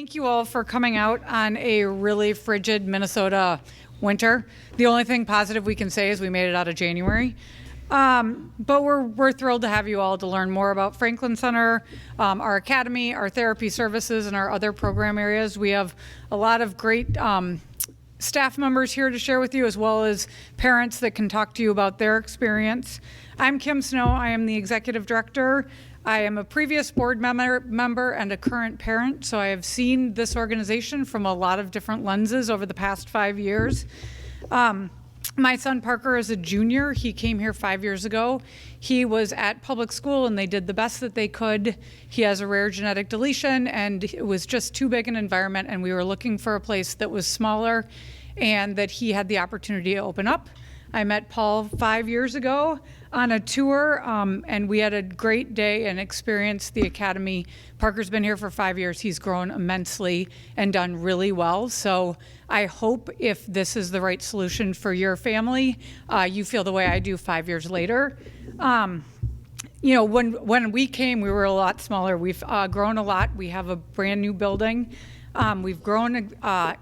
Thank you all for coming out on a really frigid Minnesota winter. The only thing positive we can say is we made it out of January. But we're thrilled to have you all to learn more about Franklin Center, our academy, our therapy services, and our other program areas. We have a lot of great staff members here to share with you, as well as parents that can talk to you about their experience. I'm Kim Snow. I am the executive director. I am a previous board member and a current parent, so I have seen this organization from a lot of different lenses over the past 5 years. My son Parker is a junior. He came here 5 years ago. He was at public school and they did the best that they could. He has a rare genetic deletion and it was just too big an environment, and we were looking for a place that was smaller and that he had the opportunity to open up. I met Paul 5 years ago on a tour, and we had a great day and experienced the academy. Parker's been here for 5 years. He's grown immensely and done really well. So I hope if this is the right solution for your family, you feel the way I do 5 years later. You know, when we came, we were a lot smaller. We've grown a lot. We have a brand new building. We've grown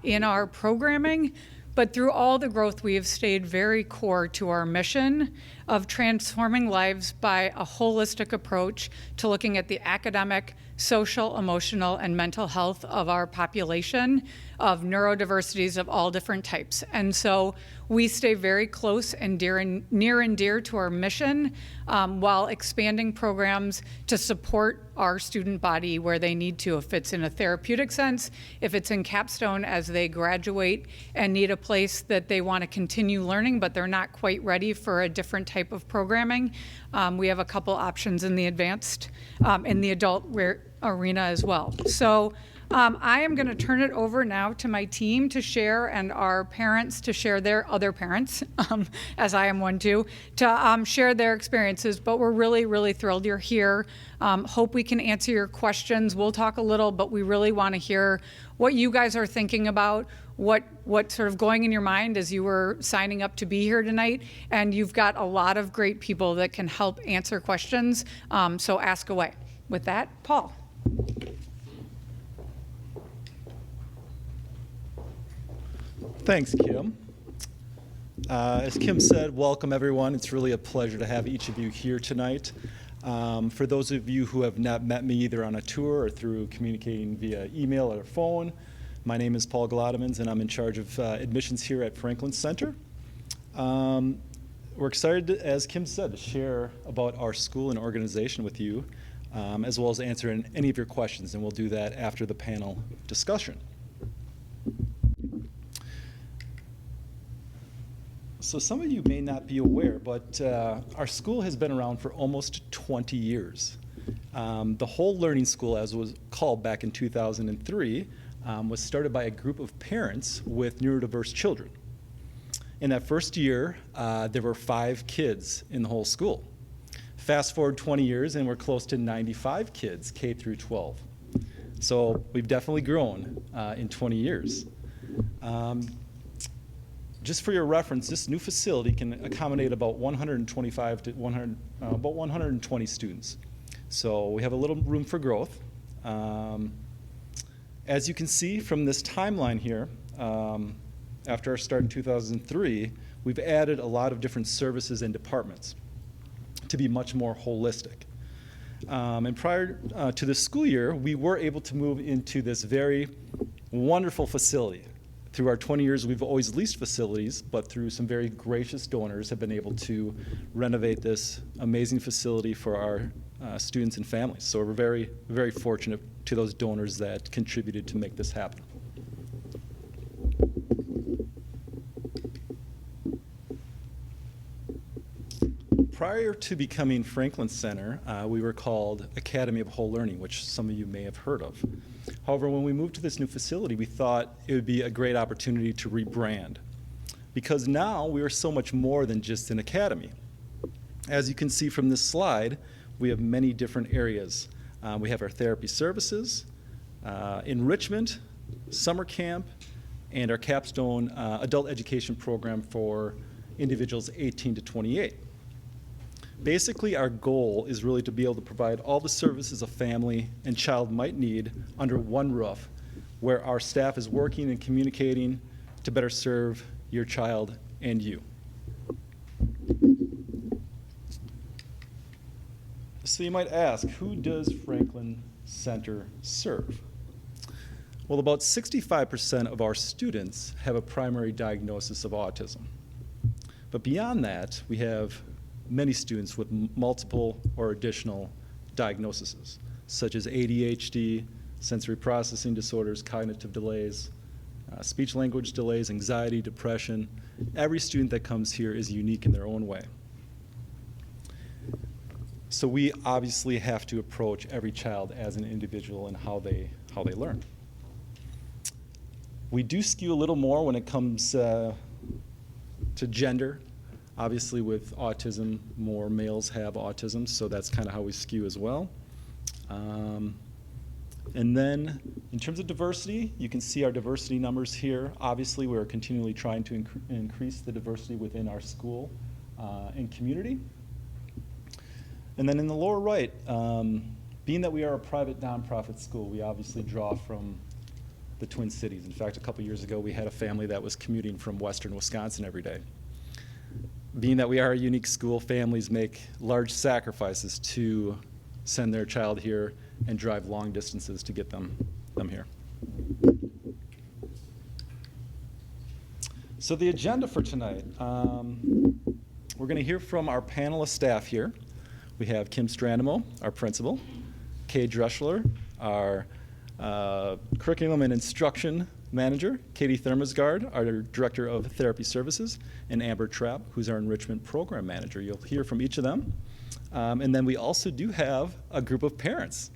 in our programming. But through all the growth, we have stayed very core to our mission of transforming lives by a holistic approach to looking at the academic, social, emotional, and mental health of our population, of neurodiversities of all different types. And so we stay very close and near and dear to our mission, while expanding programs to support our student body where they need to, if it's in a therapeutic sense, if it's in capstone as they graduate and need a place that they want to continue learning but they're not quite ready for a different type of programming. We have a couple options in the advanced, in the adult arena as well. So I am going to turn it over now to my team to share, and our parents to share their other parents, as I am one too, to share their experiences. But we're really, really thrilled you're here. Hope we can answer your questions. We'll talk a little, but we really want to hear what you guys are thinking about, what sort of going in your mind as you were signing up to be here tonight. And you've got a lot of great people that can help answer questions, so ask away. With that, Paul. Thanks, Kim. As Kim said, welcome everyone. It's really a pleasure to have each of you here tonight. For those of you who have not met me either on a tour or through communicating via email or phone, my name is Paul Glodemans and I'm in charge of admissions here at Franklin Center. We're excited, as Kim said, to share about our school and organization with you, as well as answer any of your questions, and we'll do that after the panel discussion. So some of you may not be aware, but our school has been around for almost 20 years. The Whole Learning School, as it was called back in 2003, was started by a group of parents with neurodiverse children. In that first year, there were 5 kids in the whole school. Fast forward 20 years, and we're close to 95 kids, K through 12. So we've definitely grown in 20 years. Just for your reference, this new facility can accommodate about 125 to 120 students. So we have a little room for growth. As you can see from this timeline here, after our start in 2003, we've added a lot of different services and departments to be much more holistic. And prior to this school year, we were able to move into this very wonderful facility. Through our 20 years, we've always leased facilities, but through some very gracious donors have been able to renovate this amazing facility for our students and families. So we're very, very fortunate to those donors that contributed to make this happen. Prior to becoming Franklin Center, we were called Academy of Whole Learning, which some of you may have heard of. However, when we moved to this new facility, we thought it would be a great opportunity to rebrand, because now we are so much more than just an academy. As you can see from this slide, we have many different areas. We have our therapy services, enrichment, summer camp, and our capstone adult education program for individuals 18 to 28. Basically, our goal is really to be able to provide all the services a family and child might need under one roof, where our staff is working and communicating to better serve your child and you. So you might ask, who does Franklin Center serve? Well, about 65% of our students have a primary diagnosis of autism. But beyond that, we have many students with multiple or additional diagnoses, such as ADHD, sensory processing disorders, cognitive delays, speech language delays, anxiety, depression. Every student that comes here is unique in their own way. So we obviously have to approach every child as an individual and how they learn. We do skew a little more when it comes to gender. Obviously with autism, more males have autism, so that's kind of how we skew as well. And then in terms of diversity, you can see our diversity numbers here. Obviously, we're continually trying to increase the diversity within our school and community. And then in the lower right, being that we are a private nonprofit school, we obviously draw from the Twin Cities. In fact, a couple years ago, we had a family that was commuting from western Wisconsin every day. Being that we are a unique school, families make large sacrifices to send their child here and drive long distances to get them here. So the agenda for tonight, we're going to hear from our panel of staff here. We have Kim Strandemo, our principal, Kay Dreschler, our curriculum and instruction manager, Katie Thermosgard, our director of therapy services, and Amber Trapp, who's our enrichment program manager. You'll hear from each of them. And then we also do have a group of parents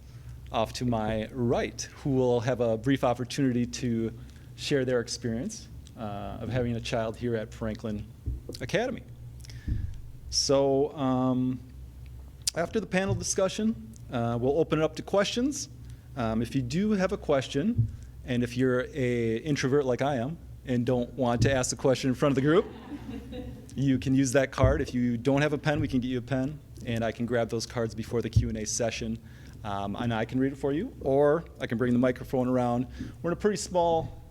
off to my right who will have a brief opportunity to share their experience of having a child here at Franklin Academy. So after the panel discussion, we'll open it up to questions. If you do have a question, and if you're an introvert like I am and don't want to ask the question in front of the group, you can use that card. If you don't have a pen, we can get you a pen, and I can grab those cards before the Q&A session, and I can read it for you, or I can bring the microphone around. We're in a pretty small,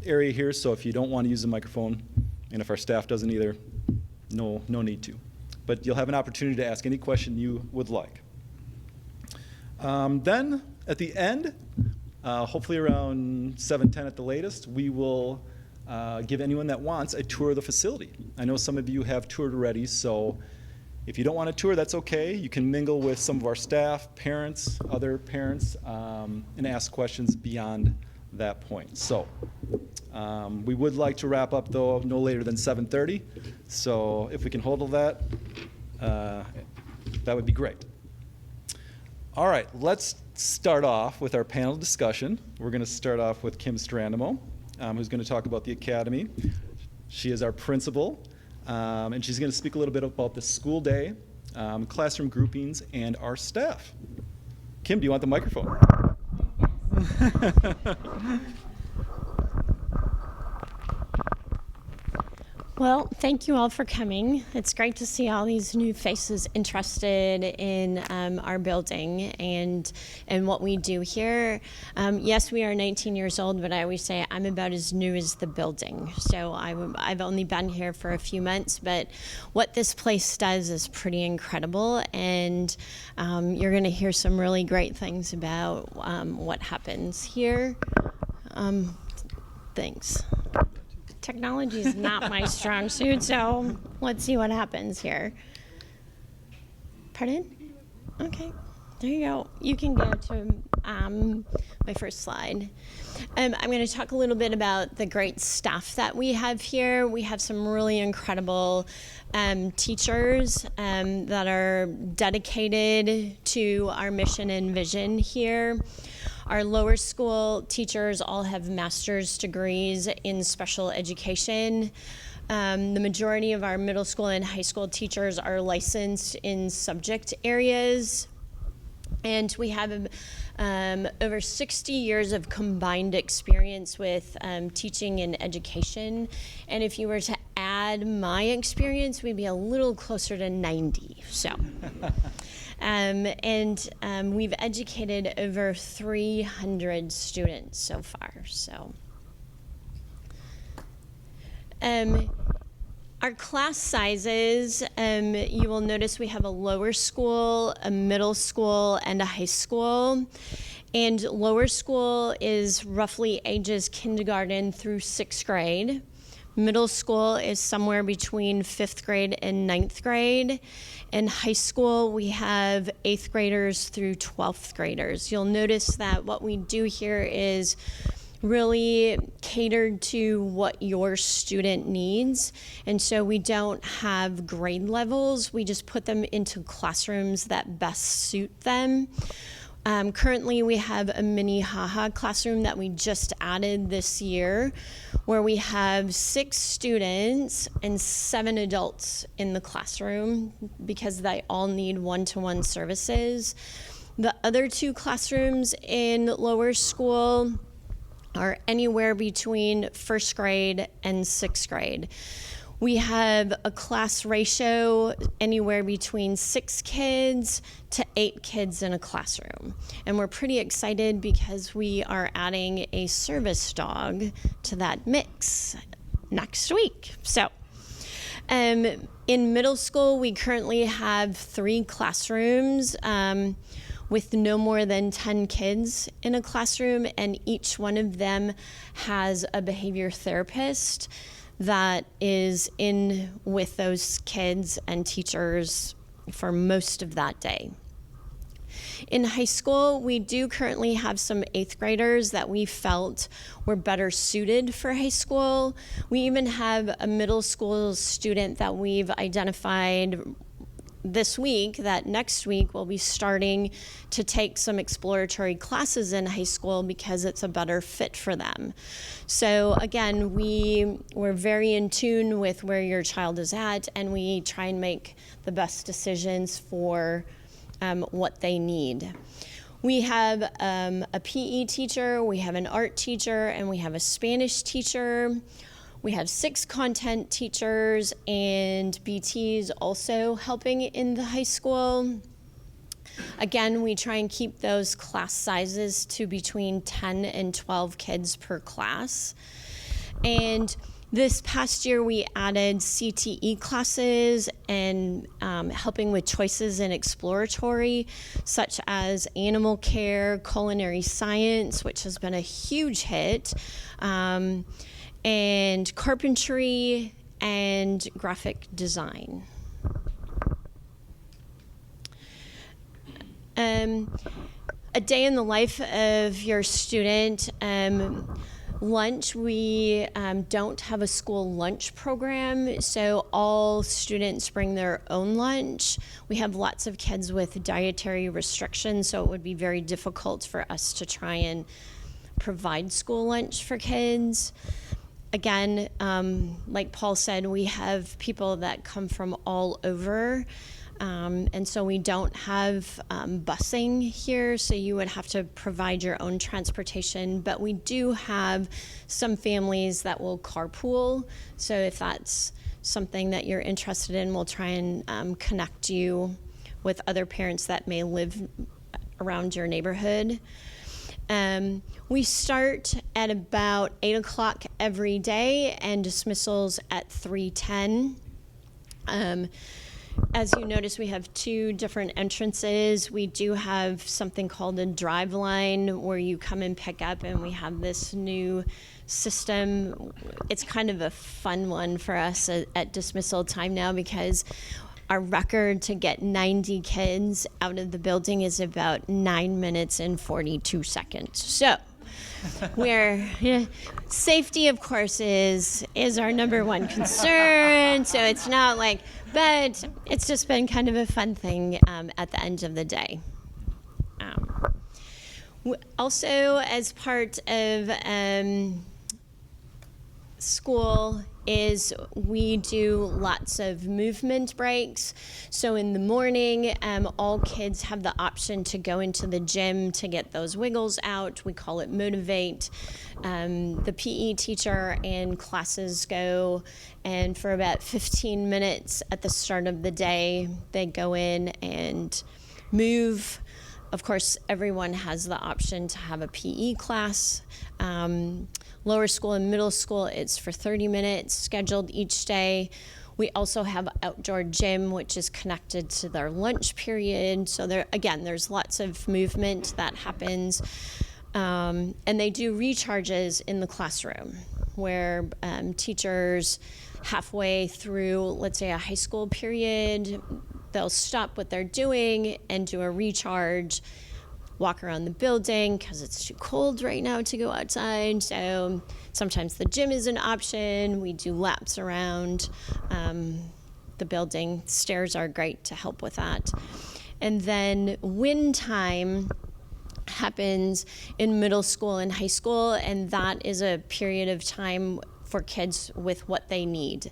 area here, so if you don't want to use the microphone, and if our staff doesn't either, no need to. But you'll have an opportunity to ask any question you would like. Then, at the end, hopefully around 7:10 at the latest, we will give anyone that wants a tour of the facility. I know some of you have toured already, so if you don't want a tour, that's okay. You can mingle with some of our staff, parents, other parents, and ask questions beyond that point. So we would like to wrap up, though, no later than 7:30. So if we can hold that, that would be great. All right, let's start off with our panel discussion. We're going to start off with Kim Strandemo, who's going to talk about the academy. She is our principal, and she's going to speak a little bit about the school day, classroom groupings, and our staff. Kim, do you want the microphone? Well, thank you all for coming. It's great to see all these new faces interested in our building and what we do here. Yes, we are 19 years old, but I always say I'm about as new as the building. So I've only been here for a few months, but what this place does is pretty incredible, and you're going to hear some really great things about what happens here. Thanks. Technology is not my strong suit, so let's see what happens here. Pardon? Okay, there you go. You can go to my first slide. I'm going to talk a little bit about the great staff that we have here. We have some really incredible teachers that are dedicated to our mission and vision here. Our lower school teachers all have master's degrees in special education. The majority of our middle school and high school teachers are licensed in subject areas. And we have over 60 years of combined experience with teaching and education. And if you were to add my experience, we'd be a little closer to 90. So. We've educated over 300 students so far. So, our class sizes, you will notice we have a lower school, a middle school, and a high school. And lower school is roughly ages kindergarten through 6th grade. Middle school is somewhere between 5th grade and 9th grade. In high school, we have 8th graders through 12th graders. You'll notice that what we do here is really catered to what your student needs. And so we don't have grade levels. We just put them into classrooms that best suit them. Currently, we have a mini haha classroom that we just added this year, where we have 6 students and 7 adults in the classroom because they all need one-to-one services. The other 2 classrooms in lower school are anywhere between 1st grade and 6th grade. We have a class ratio anywhere between 6 kids to 8 kids in a classroom. And we're pretty excited because we are adding a service dog to that mix next week. So, in middle school, we currently have 3 classrooms with no more than 10 kids in a classroom, and each one of them has a behavior therapist that is in with those kids and teachers for most of that day. In high school, we do currently have some 8th graders that we felt were better suited for high school. We even have a middle school student that we've identified this week that next week we'll be starting to take some exploratory classes in high school because it's a better fit for them. So again, we're very in tune with where your child is at, and we try and make the best decisions for what they need. We have a PE teacher, we have an art teacher, and we have a Spanish teacher. We have 6 content teachers and BTs also helping in the high school. Again, we try and keep those class sizes to between 10 and 12 kids per class. And this past year, we added CTE classes and helping with choices in exploratory, such as animal care, culinary science, which has been a huge hit, and carpentry and graphic design. A day in the life of your student. Lunch, we don't have a school lunch program, so all students bring their own lunch. We have lots of kids with dietary restrictions, so it would be very difficult for us to try and provide school lunch for kids. Again, like Paul said, we have people that come from all over, and so we don't have busing here, so you would have to provide your own transportation, but we do have some families that will carpool, so if that's something that you're interested in, we'll try and connect you with other parents that may live around your neighborhood. We start at about 8 o'clock every day and dismissals at 3:10. As you notice, we have 2 different entrances. We do have something called a drive line where you come and pick up, and we have this new system. It's kind of a fun one for us at dismissal time now because our record to get 90 kids out of the building is about 9 minutes and 42 seconds. So safety, of course, is our number one concern. So it's not like, but it's just been kind of a fun thing at the end of the day. Also, as part of school is we do lots of movement breaks. So in the morning, all kids have the option to go into the gym to get those wiggles out. We call it Motivate. The PE teacher and classes go, and for about 15 minutes at the start of the day, they go in and move. Of course, everyone has the option to have a PE class. Lower school and middle school, it's for 30 minutes scheduled each day. We also have outdoor gym, which is connected to their lunch period. So there's lots of movement that happens. And they do recharges in the classroom where teachers halfway through, let's say, a high school period, they'll stop what they're doing and do a recharge, walk around the building because it's too cold right now to go outside. So sometimes the gym is an option. We do laps around the building. Stairs are great to help with that. And then wind time happens in middle school and high school, and that is a period of time for kids with what they need.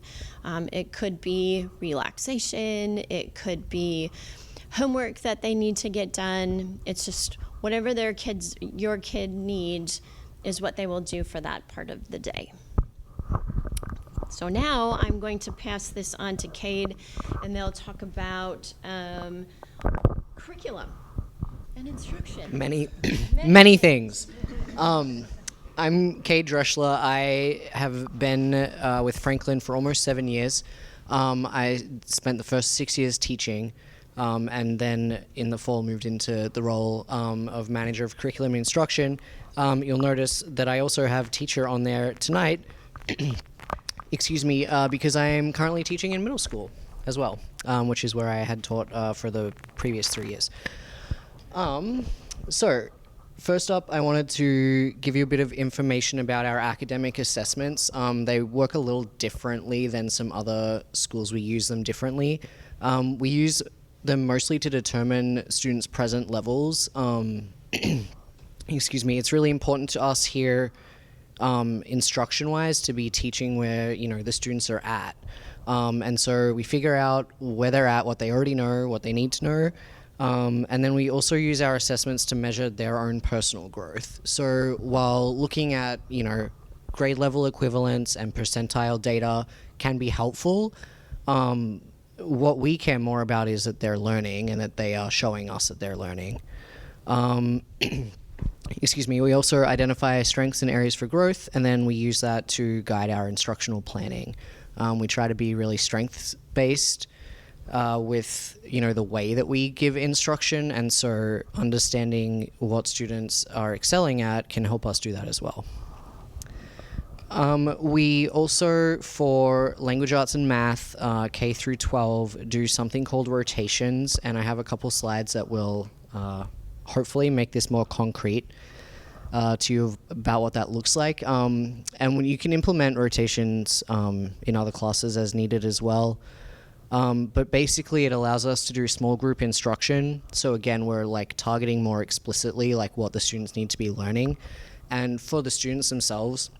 It could be relaxation, it could be homework that they need to get done. It's just whatever your kid needs is what they will do for that part of the day. So now I'm going to pass this on to Cade, and they'll talk about curriculum and instruction. Many things. I'm Cade Dreschler. I have been with Franklin for almost 7 years. I spent the first 6 years teaching, and then in the fall moved into the role of manager of curriculum and instruction. You'll notice that I also have teacher on there tonight. Excuse me, because I am currently teaching in middle school as well, which is where I had taught for the previous 3 years. So, first up, I wanted to give you a bit of information about our academic assessments. They work a little differently than some other schools. We use them differently. We use them mostly to determine students' present levels. Excuse me. It's really important to us here, instruction-wise, to be teaching where the students are at, and so we figure out where they're at, what they already know, what they need to know. And then we also use our assessments to measure their own personal growth. So while looking at, grade level equivalents and percentile data can be helpful, what we care more about is that they're learning and that they are showing us that they're learning. Excuse me. We also identify strengths and areas for growth, and then we use that to guide our instructional planning. We try to be really strengths-based with the way that we give instruction, and so understanding what students are excelling at can help us do that as well. We also, for language arts and math, K through 12, do something called rotations, and I have a couple slides that will hopefully make this more concrete to you about what that looks like. And when you can implement rotations in other classes as needed as well. But basically it allows us to do small group instruction. So again, we're targeting more explicitly what the students need to be learning. And for the students themselves,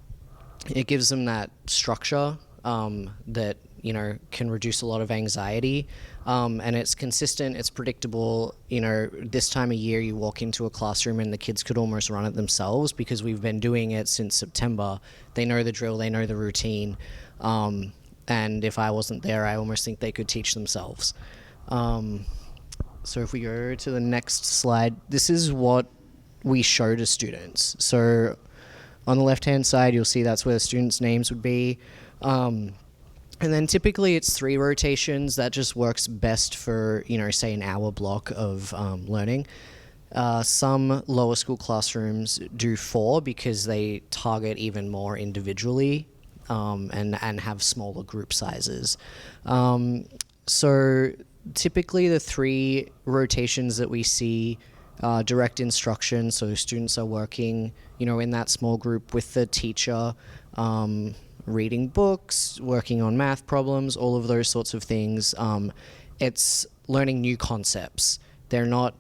it gives them that structure that can reduce a lot of anxiety. And it's consistent, it's predictable. This time of year you walk into a classroom and the kids could almost run it themselves because we've been doing it since September. They know the drill, they know the routine. And if I wasn't there, I almost think they could teach themselves. So if we go to the next slide, this is what we show to students. So on the left-hand side, you'll see that's where the students' names would be. And then typically it's 3 rotations. That just works best for, say an hour block of learning. Some lower school classrooms do 4 because they target even more individually. And have smaller group sizes. So typically the 3 rotations that we see are direct instruction, so students are working, in that small group with the teacher, reading books, working on math problems, all of those sorts of things. It's learning new concepts. They're not,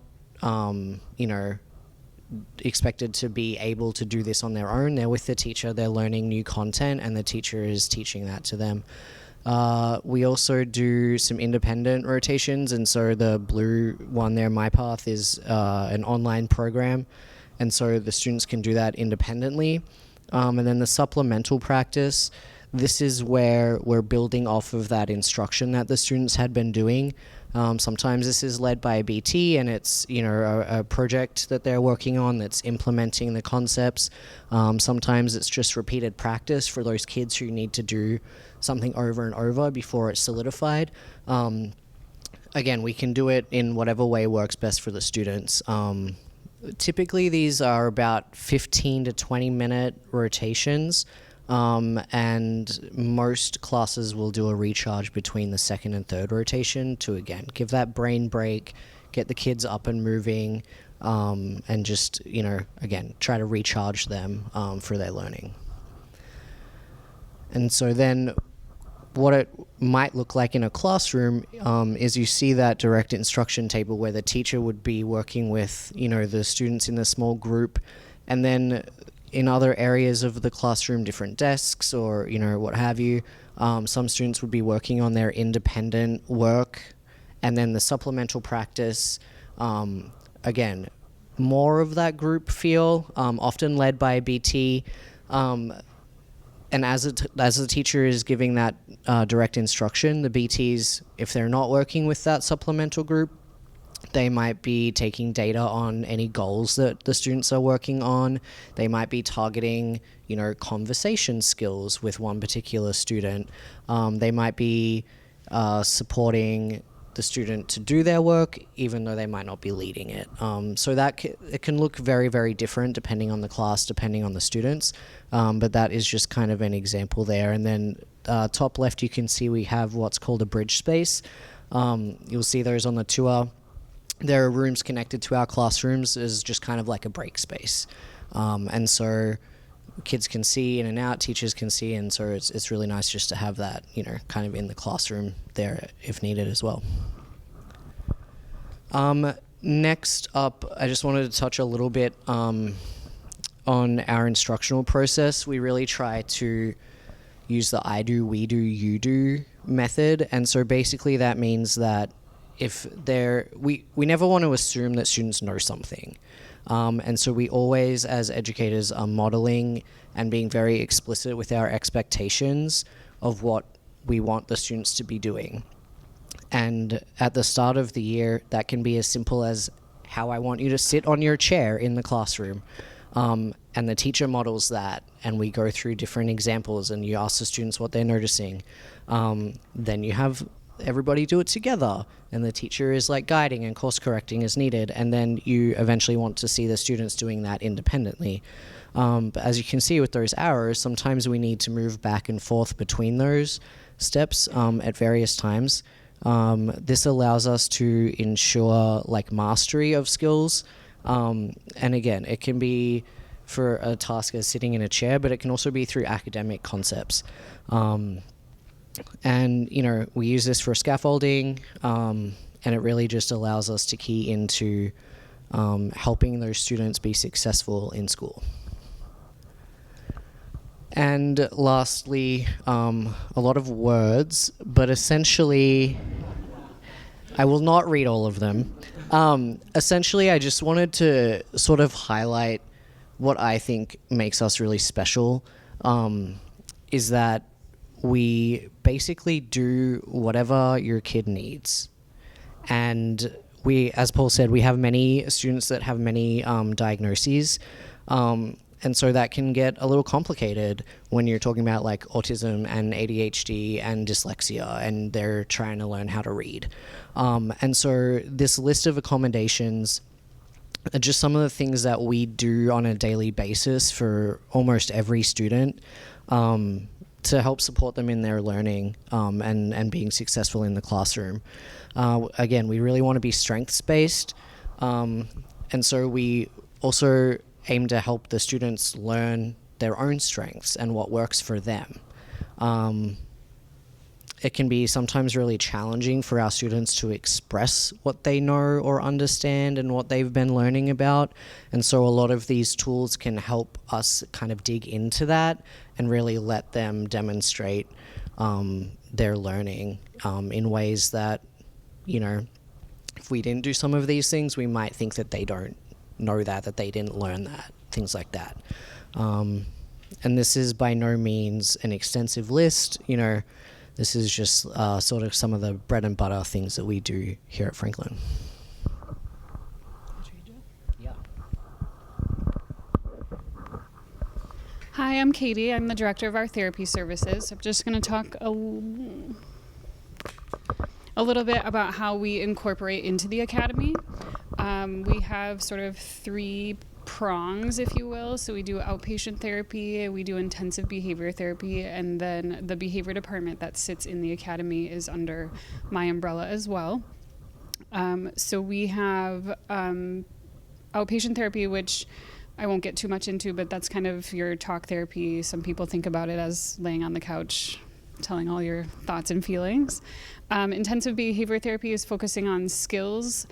expected to be able to do this on their own. They're with the teacher, they're learning new content, and the teacher is teaching that to them. We also do some independent rotations, and so the blue one there, My Path, is an online program, and so the students can do that independently. And then the supplemental practice, this is where we're building off of that instruction that the students had been doing. Sometimes this is led by a BT, and it's a project that they're working on that's implementing the concepts. Sometimes it's just repeated practice for those kids who need to do something over and over before it's solidified. Again, we can do it in whatever way works best for the students. Typically, these are about 15 to 20 minute rotations. And most classes will do a recharge between the second and third rotation to, again, give that brain break, get the kids up and moving, and just, again, try to recharge them for their learning. And so then what it might look like in a classroom is you see that direct instruction table where the teacher would be working with, the students in the small group, and then in other areas of the classroom, different desks or, what have you, some students would be working on their independent work, and then the supplemental practice, again, more of that group feel, often led by a BT. And as the teacher is giving that direct instruction, the BTs, if they're not working with that supplemental group, they might be taking data on any goals that the students are working on. They might be targeting, conversation skills with one particular student. They might be supporting the student to do their work, even though they might not be leading it. So that it can look very, very different depending on the class, depending on the students. But that is just kind of an example there. And then top left, you can see we have what's called a bridge space. You'll see those on the tour. There are rooms connected to our classrooms as just kind of like a break space. And so kids can see in and out, teachers can see, and so it's really nice just to have that, kind of in the classroom there if needed as well. Next up, I just wanted to touch a little bit on our instructional process. We really try to use the I do, we do, you do method, and so basically that means that we never want to assume that students know something. And so we always, as educators, are modeling and being very explicit with our expectations of what we want the students to be doing. And at the start of the year, that can be as simple as how I want you to sit on your chair in the classroom. And the teacher models that, and we go through different examples, and you ask the students what they're noticing. Then you have everybody do it together, and the teacher is like guiding and course correcting as needed, and then you eventually want to see the students doing that independently. But as you can see with those arrows, sometimes we need to move back and forth between those steps at various times. This allows us to ensure mastery of skills, and again, it can be for a task as sitting in a chair, but it can also be through academic concepts. And, we use this for scaffolding, and it really just allows us to key into helping those students be successful in school. And lastly, a lot of words, but essentially, I will not read all of them. Essentially, I just wanted to sort of highlight what I think makes us really special, is that we basically do whatever your kid needs. And we, as Paul said, we have many students that have many diagnoses. And so that can get a little complicated when you're talking about autism and ADHD and dyslexia, and they're trying to learn how to read. And so this list of accommodations are just some of the things that we do on a daily basis for almost every student, to help support them in their learning and being successful in the classroom. Again, we really want to be strengths-based, and so we also aim to help the students learn their own strengths and what works for them. It can be sometimes really challenging for our students to express what they know or understand and what they've been learning about. And so a lot of these tools can help us kind of dig into that and really let them demonstrate their learning in ways that, if we didn't do some of these things, we might think that they don't know that they didn't learn that, things like that. And this is by no means an extensive list. this is just sort of some of the bread and butter things that we do here at Franklin. Yeah. Hi, I'm Katie. I'm the director of our therapy services. I'm just going to talk a little bit about how we incorporate into the academy. We have sort of 3 prongs, if you will. So we do outpatient therapy, we do intensive behavior therapy, and then the behavior department that sits in the academy is under my umbrella as well. So we have outpatient therapy, which I won't get too much into, but that's kind of your talk therapy. Some people think about it as laying on the couch, telling all your thoughts and feelings. Intensive behavior therapy is focusing on skills,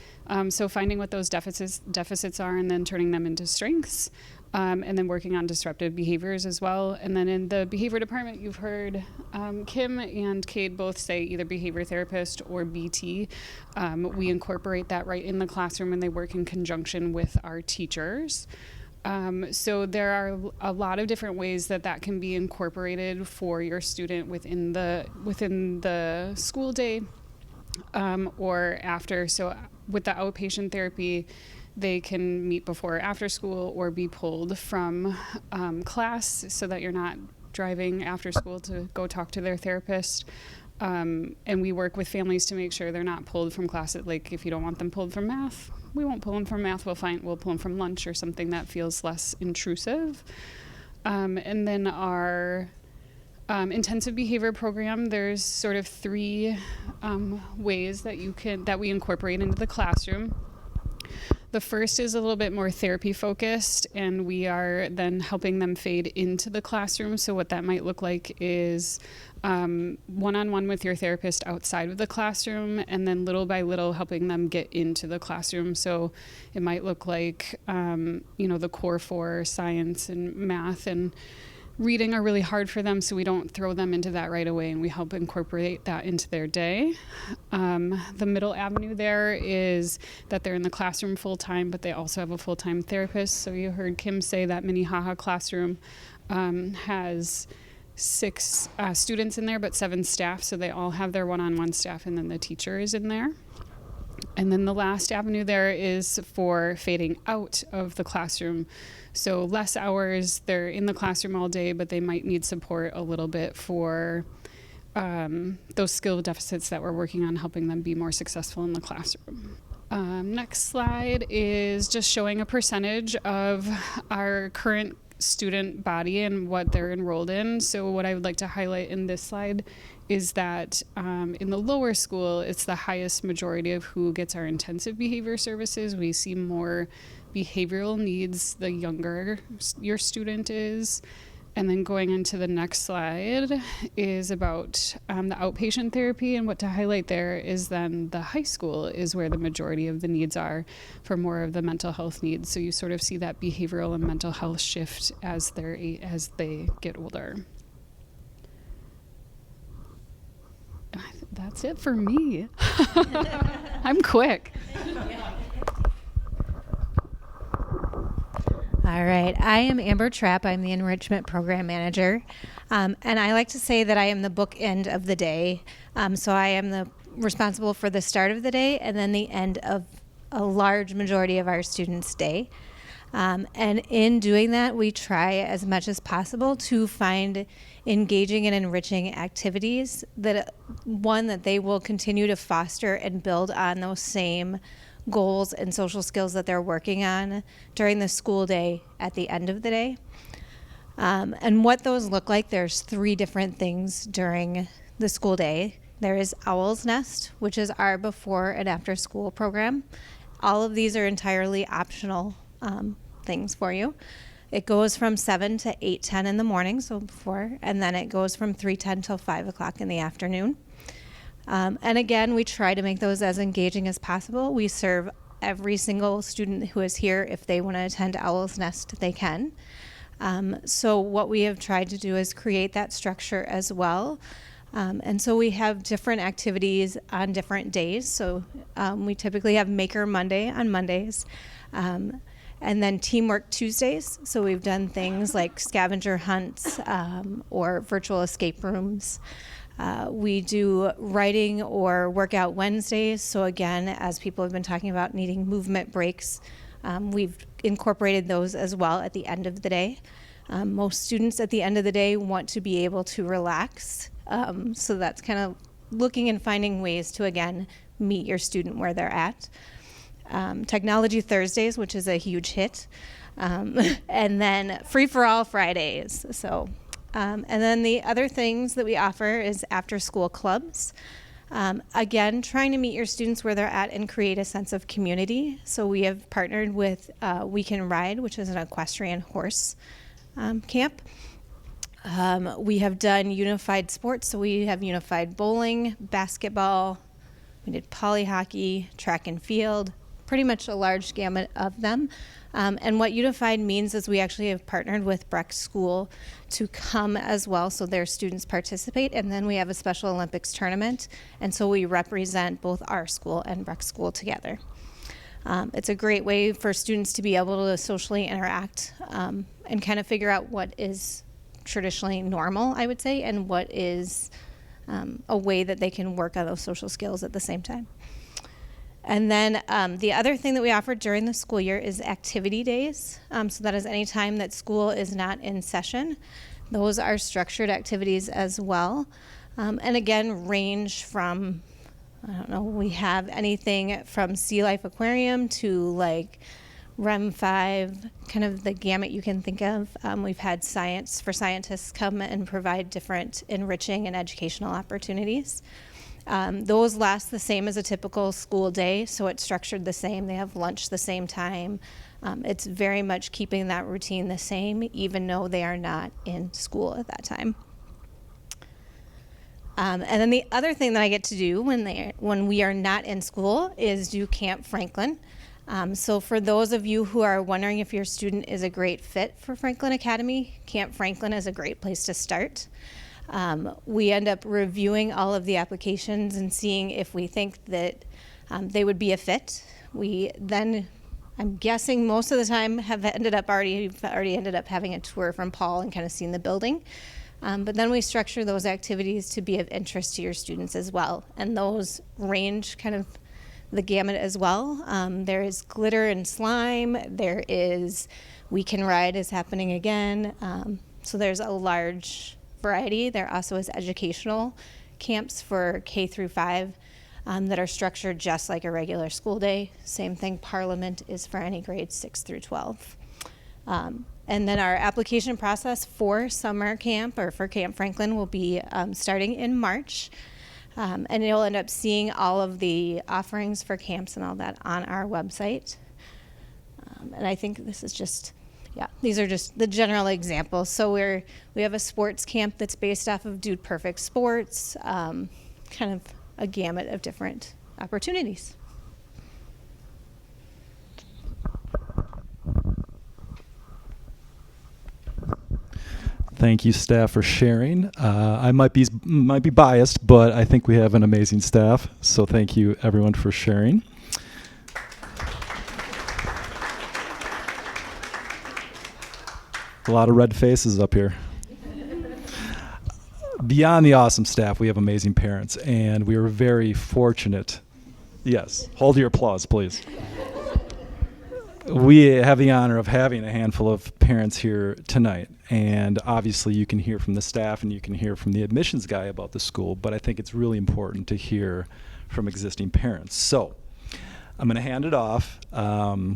so finding what those deficits are and then turning them into strengths, and then working on disruptive behaviors as well. And then in the behavior department, you've heard Kim and Cade both say either behavior therapist or BT. We incorporate that right in the classroom, and they work in conjunction with our teachers. So there are a lot of different ways that can be incorporated for your student within the school day, or after. So with the outpatient therapy, they can meet before or after school or be pulled from class so that you're not driving after school to go talk to their therapist. And we work with families to make sure they're not pulled from class. Like if you don't want them pulled from math, we won't pull them from math. We'll pull them from lunch or something that feels less intrusive. And then our intensive behavior program, there's sort of 3 ways that we incorporate into the classroom. The first is a little bit more therapy focused, and we are then helping them fade into the classroom. So what that might look like is one-on-one with your therapist outside of the classroom, and then little by little helping them get into the classroom. So it might look like, the core 4 science and math and reading are really hard for them, so we don't throw them into that right away, and we help incorporate that into their day. The middle avenue there is that they're in the classroom full-time, but they also have a full-time therapist. So you heard Kim say that Minnehaha classroom has 6 students in there, but 7 staff, so they all have their one-on-one staff, and then the teacher is in there. And then the last avenue there is for fading out of the classroom. So less hours, they're in the classroom all day, but they might need support a little bit for those skill deficits that we're working on, helping them be more successful in the classroom. Next slide is just showing a percentage of our current student body and what they're enrolled in. So what I would like to highlight in this slide is that in the lower school, it's the highest majority of who gets our intensive behavior services. We see more behavioral needs the younger your student is. And then going into the next slide is about the outpatient therapy, and what to highlight there is then the high school is where the majority of the needs are for more of the mental health needs. So you sort of see that behavioral and mental health shift as they get older. That's it for me. I'm quick. All right. I am Amber Trapp. I'm the Enrichment Program Manager. And I like to say that I am the bookend of the day. So I am responsible for the start of the day and then the end of a large majority of our students' day. And in doing that, we try as much as possible to find engaging and enriching activities that they will continue to foster and build on those same goals and social skills that they're working on during the school day at the end of the day. And what those look like, there's 3 different things during the school day. There is Owl's Nest, which is our before and after school program. All of these are entirely optional things for you. It goes from 7 to 8:10 in the morning, so before, and then it goes from 3:10 till 5 o'clock in the afternoon. And again, we try to make those as engaging as possible. We serve every single student who is here. If they want to attend Owl's Nest, they can. So what we have tried to do is create that structure as well. And so we have different activities on different days. So we typically have Maker Monday on Mondays. And then Teamwork Tuesdays. So we've done things like scavenger hunts or virtual escape rooms. We do writing or workout Wednesdays. So again, as people have been talking about needing movement breaks, we've incorporated those as well at the end of the day. Most students at the end of the day want to be able to relax. So that's kind of looking and finding ways to, again, meet your student where they're at. Technology Thursdays, which is a huge hit. And then Free for All Fridays. So, and then the other things that we offer is after school clubs. Again, trying to meet your students where they're at and create a sense of community. So we have partnered with We Can Ride, which is an equestrian horse camp. We have done unified sports, so we have unified bowling, basketball, we did poly hockey, track and field, pretty much a large gamut of them. And what unified means is we actually have partnered with Breck School to come as well, so their students participate, and then we have a Special Olympics tournament, and so we represent both our school and Breck School together. It's a great way for students to be able to socially interact and kind of figure out what is traditionally normal, I would say, and what is a way that they can work on those social skills at the same time. And then the other thing that we offer during the school year is activity days. So that is any time that school is not in session. Those are structured activities as well. And again, range from, I don't know, we have anything from Sea Life Aquarium to like REM 5, kind of the gamut you can think of. We've had science for scientists come and provide different enriching and educational opportunities. Those last the same as a typical school day, so it's structured the same. They have lunch the same time. It's very much keeping that routine the same, even though they are not in school at that time. And then the other thing that I get to do when we are not in school is do Camp Franklin. So for those of you who are wondering if your student is a great fit for Franklin Academy, Camp Franklin is a great place to start. We end up reviewing all of the applications and seeing if we think that they would be a fit. We then, I'm guessing most of the time, have already ended up having a tour from Paul and kind of seen the building. But then we structure those activities to be of interest to your students as well. And those range kind of the gamut as well. There is glitter and slime. There is We Can Ride is happening again. So there's a large variety. There also is educational camps for K through 5 that are structured just like a regular school day. Same thing, Parliament is for any grades 6 through 12. And then our application process for summer camp or for Camp Franklin will be starting in March. And you'll end up seeing all of the offerings for camps and all that on our website. And I think this is just, yeah, these are just the general examples. So we have a sports camp that's based off of Dude Perfect Sports, kind of a gamut of different opportunities. Thank you, staff, for sharing. I might be biased, but I think we have an amazing staff. So thank you, everyone, for sharing. A lot of red faces up here. Beyond the awesome staff, we have amazing parents, and we are very fortunate. Yes, hold your applause, please. We have the honor of having a handful of parents here tonight, and obviously you can hear from the staff and you can hear from the admissions guy about the school, but I think it's really important to hear from existing parents. So I'm going to hand it off.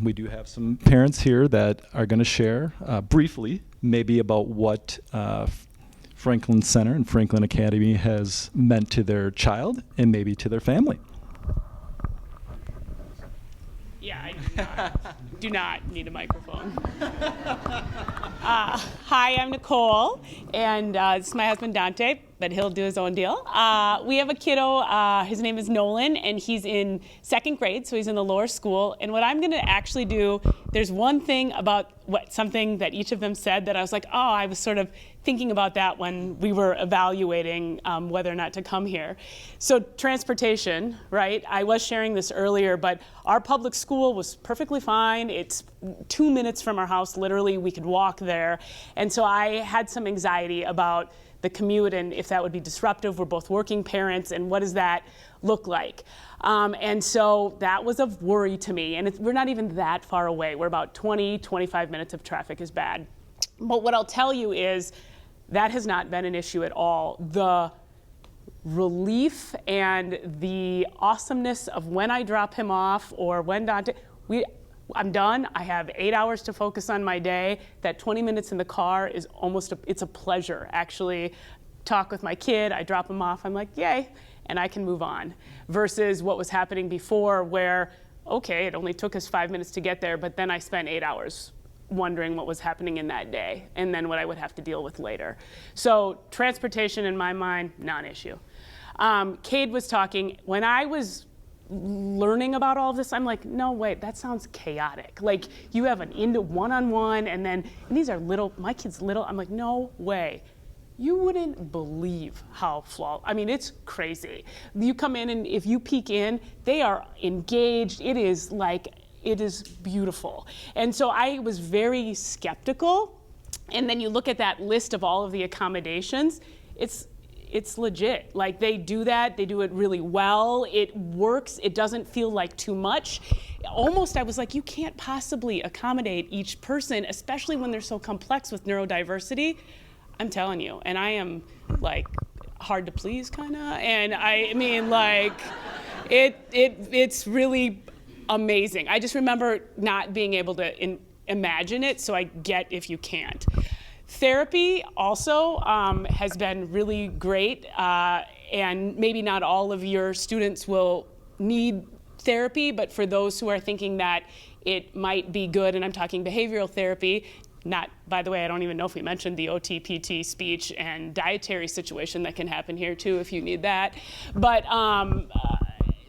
We do have some parents here that are going to share briefly maybe about what Franklin Center and Franklin Academy has meant to their child and maybe to their family. Yeah, I do not need a microphone. Hi, I'm Nicole, and this is my husband Dante, but he'll do his own deal. We have a kiddo, his name is Nolan, and he's in 2nd grade, so he's in the lower school. And what I'm gonna actually do, there's one thing about something that each of them said that I was like, oh, I was sort of thinking about that when we were evaluating whether or not to come here. So transportation, right? I was sharing this earlier, but our public school was perfectly fine. It's 2 minutes from our house, literally, we could walk there. And so I had some anxiety about the commute and if that would be disruptive. We're both working parents, and what does that look like? And so that was of worry to me. And we're not even that far away. We're about 20, 25 minutes of traffic is bad. But what I'll tell you is that has not been an issue at all. The relief and the awesomeness of when I drop him off or when Dante, I'm done. I have 8 hours to focus on my day. That 20 minutes in the car is it's a pleasure, actually. Talk with my kid, I drop him off, I'm like, yay, and I can move on. Versus what was happening before where, okay, it only took us 5 minutes to get there, but then I spent 8 hours wondering what was happening in that day and then what I would have to deal with later. So transportation, in my mind, non-issue. Cade was talking, when I was learning about all of this, I'm like, no, wait, that sounds chaotic. Like, you have an one-on-one, and these are little, my kid's little. I'm like, no way. You wouldn't believe how I mean, it's crazy. You come in, and if you peek in, they are engaged. It is beautiful. And so I was very skeptical. And then you look at that list of all of the accommodations, it's legit. Like, they do that, they do it really well, it works, it doesn't feel like too much. Almost, I was like, you can't possibly accommodate each person, especially when they're so complex with neurodiversity. I'm telling you, and I am like hard to please, kinda, and I mean, like, it's really amazing. I just remember not being able to imagine it, so I get if you can't. Therapy also has been really great, and maybe not all of your students will need therapy, but for those who are thinking that it might be good, and I'm talking behavioral therapy, not, by the way, I don't even know if we mentioned the OT, PT, speech, and dietary situation that can happen here too if you need that, but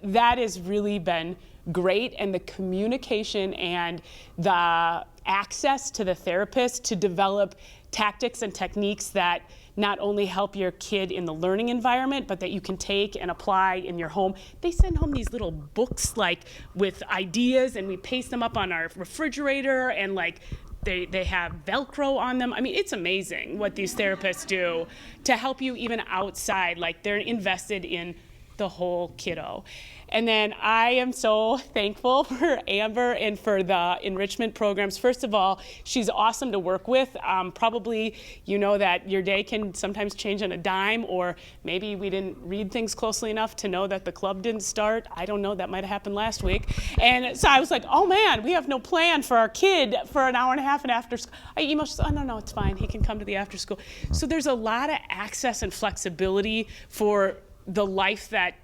that has really been great, and the communication and the access to the therapist to develop tactics and techniques that not only help your kid in the learning environment, but that you can take and apply in your home. They send home these little books like with ideas, and we paste them up on our refrigerator, and like they have Velcro on them. I mean, it's amazing what these therapists do to help you even outside. Like, they're invested in the whole kiddo. And then I am so thankful for Amber and for the enrichment programs. First of all, she's awesome to work with. Probably you know that your day can sometimes change on a dime, or maybe we didn't read things closely enough to know that the club didn't start. I don't know, that might have happened last week. And so I was like, oh man, we have no plan for our kid for an hour and a half and after school. I emailed, she said, oh no, it's fine, he can come to the after school. So there's a lot of access and flexibility for the life that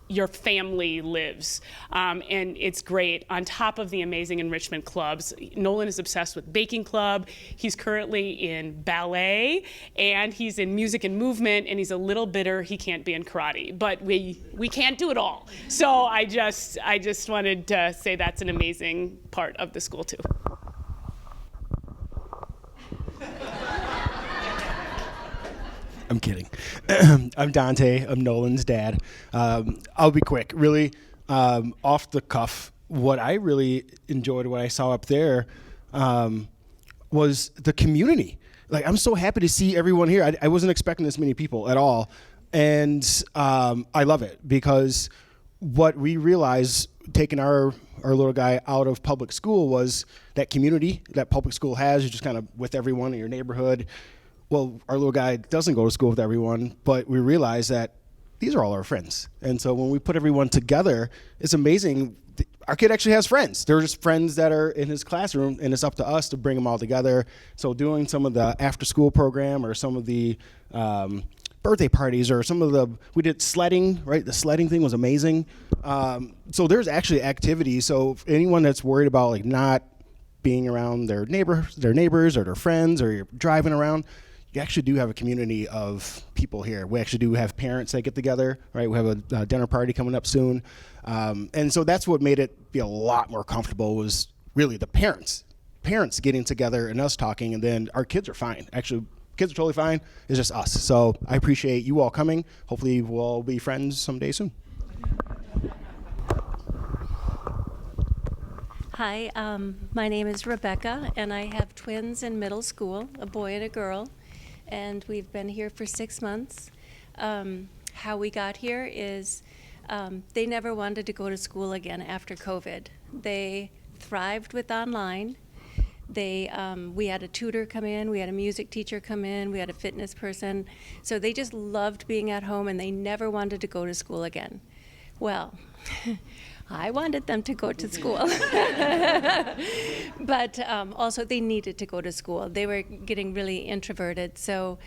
your family lives, and it's great. On top of the amazing enrichment clubs, Nolan is obsessed with baking club. He's currently in ballet, and he's in music and movement, and he's a little bitter he can't be in karate, but we can't do it all. So I just wanted to say that's an amazing part of the school too. I'm kidding. I'm Dante. I'm Nolan's dad. I'll be quick. Really, off the cuff, what I really enjoyed, what I saw up there, was the community. Like, I'm so happy to see everyone here. I wasn't expecting this many people at all. And I love it, because what we realized taking our little guy out of public school was that community that public school has. You're just kind of with everyone in your neighborhood. Well, our little guy doesn't go to school with everyone, but we realize that these are all our friends. And so when we put everyone together, it's amazing. Our kid actually has friends. They're just friends that are in his classroom, and it's up to us to bring them all together. So doing some of the after-school program, or some of the birthday parties, or we did sledding, right? The sledding thing was amazing. So there's actually activities. So if anyone that's worried about like not being around their neighbors or their friends, or you're driving around, you actually do have a community of people here. We actually do have parents that get together, right? We have a dinner party coming up soon. And so that's what made it be a lot more comfortable, was really the parents getting together and us talking, and then our kids are fine. Actually, kids are totally fine. It's just us. So I appreciate you all coming. Hopefully we'll all be friends someday soon. Hi, my name is Rebecca, and I have twins in middle school, a boy and a girl, and we've been here for 6 months. How we got here is they never wanted to go to school again after COVID. They thrived with online. We had a tutor come in, we had a music teacher come in, we had a fitness person. So they just loved being at home, and they never wanted to go to school again. Well, I wanted them to go to school. But also they needed to go to school. They were getting really introverted. So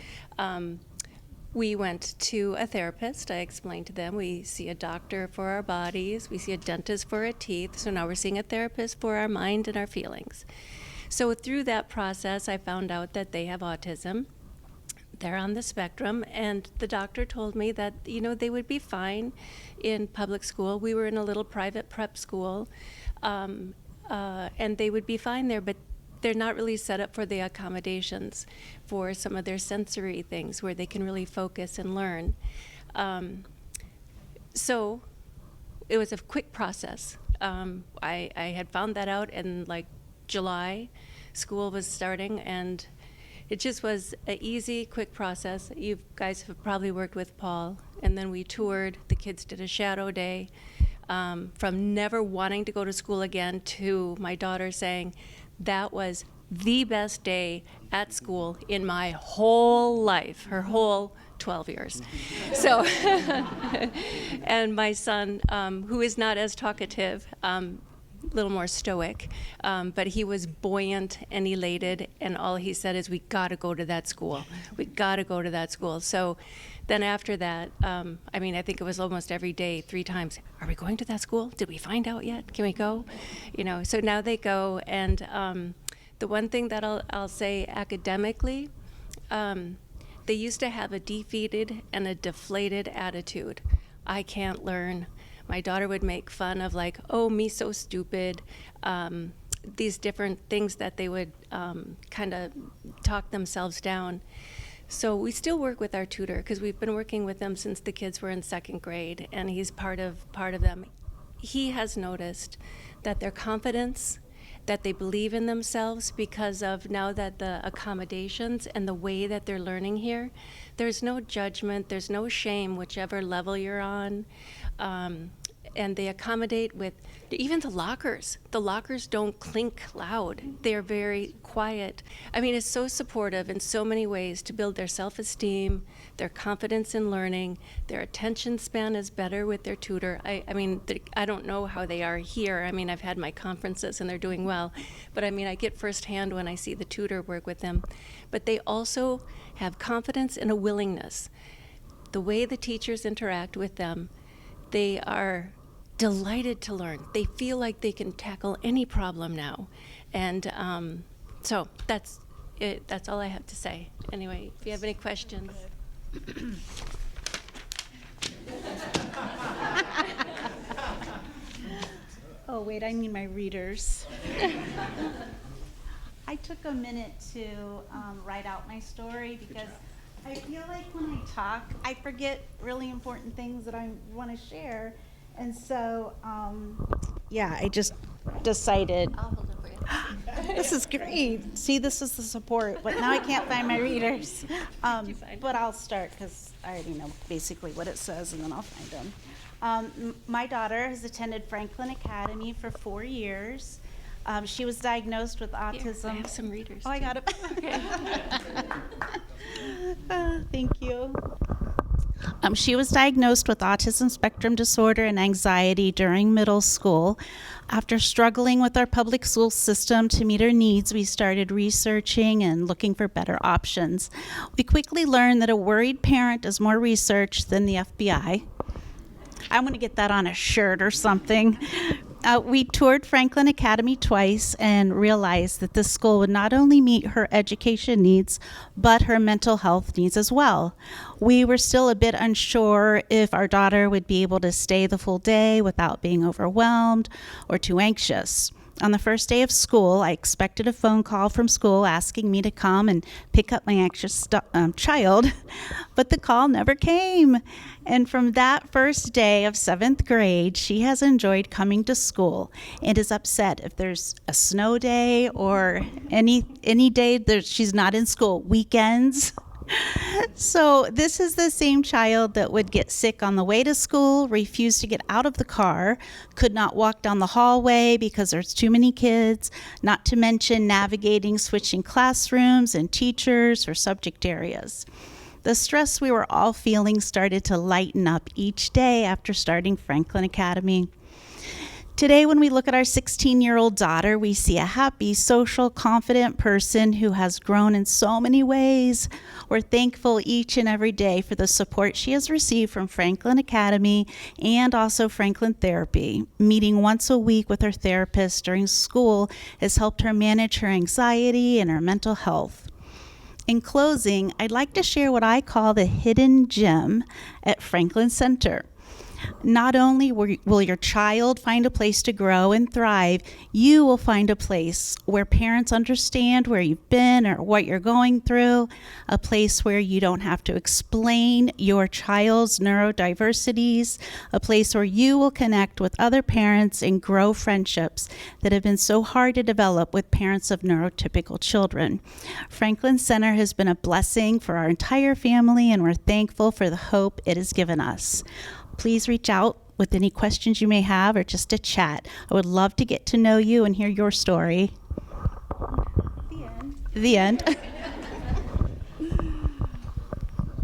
we went to a therapist. I explained to them we see a doctor for our bodies, we see a dentist for our teeth. So now we're seeing a therapist for our mind and our feelings. So through that process, I found out that they have autism. They're on the spectrum, and the doctor told me that, you know, they would be fine in public school. We were in a little private prep school, and they would be fine there, but they're not really set up for the accommodations for some of their sensory things where they can really focus and learn. So it was a quick process. I had found that out in like July. School was starting, and it just was an easy, quick process. You guys have probably worked with Paul, and then we toured. The kids did a shadow day. From never wanting to go to school again to my daughter saying, that was the best day at school in my whole life, her whole 12 years. So, and my son, who is not as talkative, a little more stoic, but he was buoyant and elated, and all he said is, we got to go to that school. We got to go to that school. So then after that, I mean, I think it was almost every day, 3 times, are we going to that school? Did we find out yet? Can we go? You know, so now they go, and the one thing that I'll say academically, they used to have a defeated and a deflated attitude. I can't learn. My daughter would make fun of, like, oh, me so stupid, these different things that they would kind of talk themselves down. So we still work with our tutor, because we've been working with them since the kids were in 2nd grade, and he's part of them. He has noticed that their confidence, that they believe in themselves because of now that the accommodations and the way that they're learning here, there's no judgment, there's no shame, whichever level you're on. And they accommodate with even the lockers. The lockers don't clink loud. They're very quiet. I mean, it's so supportive in so many ways to build their self-esteem, their confidence in learning. Their attention span is better with their tutor. I mean, I don't know how they are here. I mean, I've had my conferences and they're doing well. But I mean, I get firsthand when I see the tutor work with them. But they also have confidence and a willingness. The way the teachers interact with them, they are delighted to learn. They feel like they can tackle any problem now. And so that's it. That's all I have to say. Anyway, if you have any questions. Oh, wait, I need my readers. I took a minute to write out my story because I feel like when I talk, I forget really important things that I want to share. And so, yeah, I just decided. I'll hold it for you. This is great. See, this is the support, but now I can't find my readers. But I'll start because I already know basically what it says, and then I'll find them. My daughter has attended Franklin Academy for 4 years. She was diagnosed with autism. Here, I have some readers. Oh, I got it. Okay. Thank you. She was diagnosed with autism spectrum disorder and anxiety during middle school. After struggling with our public school system to meet her needs, we started researching and looking for better options. We quickly learned that a worried parent is more research than the FBI. I want to get that on a shirt or something. We toured Franklin Academy twice and realized that this school would not only meet her education needs, but her mental health needs as well. We were still a bit unsure if our daughter would be able to stay the full day without being overwhelmed or too anxious. On the first day of school, I expected a phone call from school asking me to come and pick up my anxious child. But the call never came. And from that first day of 7th grade, she has enjoyed coming to school and is upset if there's a snow day or any day that she's not in school, weekends. So this is the same child that would get sick on the way to school, refuse to get out of the car, could not walk down the hallway because there's too many kids, not to mention navigating, switching classrooms and teachers or subject areas. The stress we were all feeling started to lighten up each day after starting Franklin Academy. Today, when we look at our 16-year-old daughter, we see a happy, social, confident person who has grown in so many ways. We're thankful each and every day for the support she has received from Franklin Academy and also Franklin Therapy. Meeting once a week with her therapist during school has helped her manage her anxiety and her mental health. In closing, I'd like to share what I call the hidden gem at Franklin Center. Not only will your child find a place to grow and thrive, you will find a place where parents understand where you've been or what you're going through, a place where you don't have to explain your child's neurodiversities, a place where you will connect with other parents and grow friendships that have been so hard to develop with parents of neurotypical children. Franklin Center has been a blessing for our entire family, and we're thankful for the hope it has given us. Please reach out with any questions you may have or just a chat. I would love to get to know you and hear your story. The end.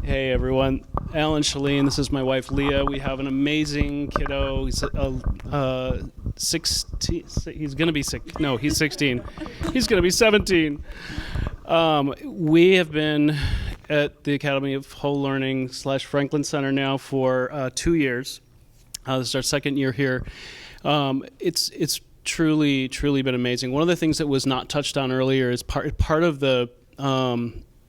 Hey everyone, Alan Shalene, this is my wife Leah. We have an amazing kiddo. He's 16, he's gonna be sick. No, he's 16. He's gonna be 17. We have been at the Academy of Whole Learning / Franklin Center now for 2 years. This is our second year here. It's truly been amazing. One of the things that was not touched on earlier is part of the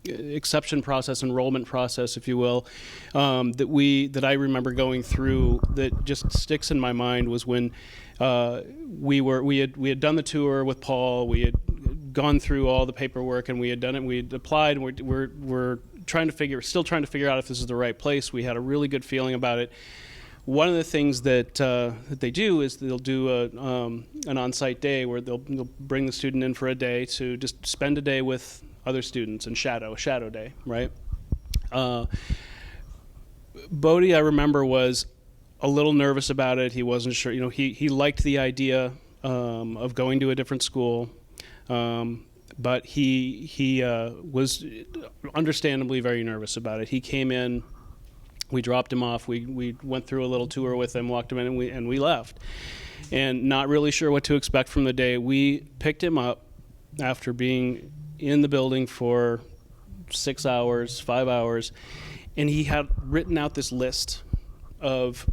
exception process, enrollment process, if you will, that I remember going through that just sticks in my mind was when we had done the tour with Paul. We had gone through all the paperwork and we had done it. We had applied. And we're still trying to figure out if this is the right place. We had a really good feeling about it. One of the things that they do is they'll do an on-site day where they'll bring the student in for a day to just spend a day with other students and shadow day, right? Bodie, I remember, was a little nervous about it. He wasn't sure. He liked the idea of going to a different school. But he was understandably very nervous about it. He came in, we dropped him off, we went through a little tour with him, walked him in, and we left. And not really sure what to expect from the day. We picked him up after being in the building for 6 hours, 5 hours, and he had written out this list of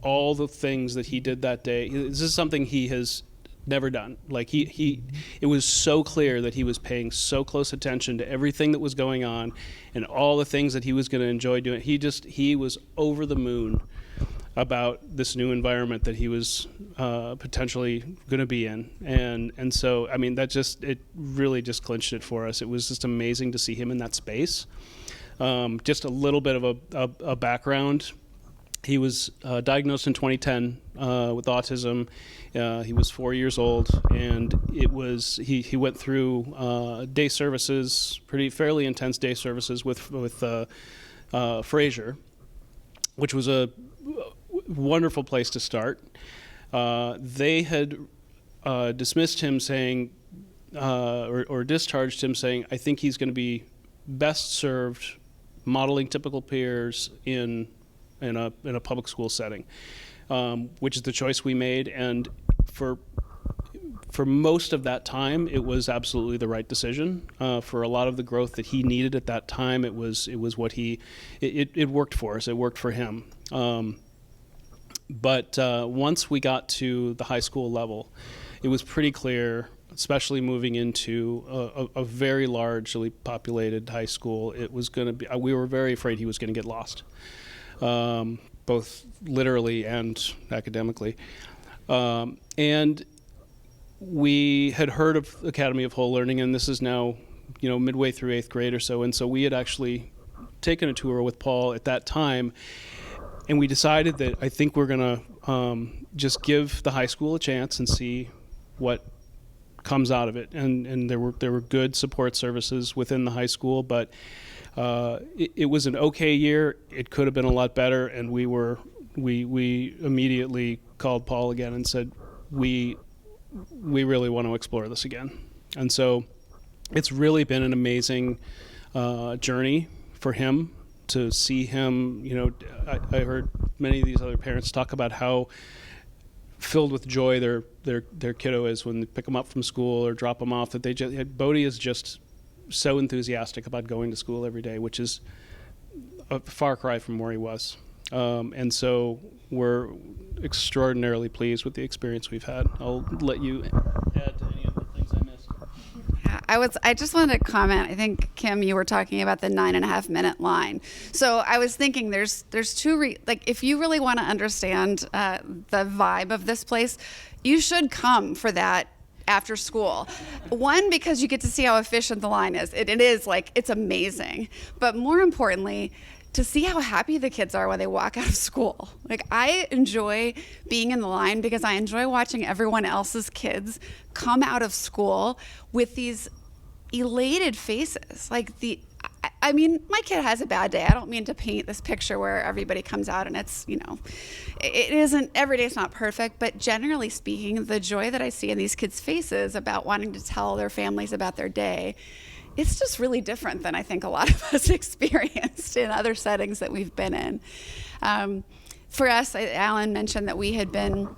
all the things that he did that day. This is something he has never done. Like it was so clear that he was paying so close attention to everything that was going on and all the things that he was going to enjoy doing. He was over the moon about this new environment that he was potentially going to be in. And so, I mean, it really just clinched it for us. It was just amazing to see him in that space. Just a little bit of a background. He was diagnosed in 2010 with autism. He was 4 years old, and he went through day services, fairly intense day services with Fraser, which was a wonderful place to start. They had dismissed him, saying, or discharged him, saying, "I think he's going to be best served modeling typical peers in a public school setting," which is the choice we made. And for most of that time, it was absolutely the right decision. For a lot of the growth that he needed at that time, it was what it worked for us. It worked for him. But once we got to the high school level, it was pretty clear, especially moving into a very largely populated high school, it was going to be. We were very afraid he was going to get lost. Both literally and academically. And we had heard of Academy of Whole Learning, and this is now, midway through 8th grade or so, and so we had actually taken a tour with Paul at that time, and we decided that I think we're going to just give the high school a chance and see what comes out of it. And there were good support services within the high school, but it was an okay year. It could have been a lot better, and we immediately called Paul again and said, we really want to explore this again. And so it's really been an amazing journey for him to see him. I heard many of these other parents talk about how filled with joy their kiddo is when they pick them up from school or drop them off. That Bodie is just so enthusiastic about going to school every day, which is a far cry from where he was. And so we're extraordinarily pleased with the experience we've had. I'll let you add to any of the things I missed. I just wanted to comment. I think, Kim, you were talking about the 9.5 minute line. So I was thinking there's two, if you really want to understand the vibe of this place, you should come for that after school. One, because you get to see how efficient the line is. It is it's amazing. But more importantly, to see how happy the kids are when they walk out of school. I enjoy being in the line because I enjoy watching everyone else's kids come out of school with these elated faces. I mean, my kid has a bad day. I don't mean to paint this picture where everybody comes out and it's, it isn't, every day it's not perfect, but generally speaking, the joy that I see in these kids' faces about wanting to tell their families about their day, it's just really different than I think a lot of us experienced in other settings that we've been in. For us, Alan mentioned that we had been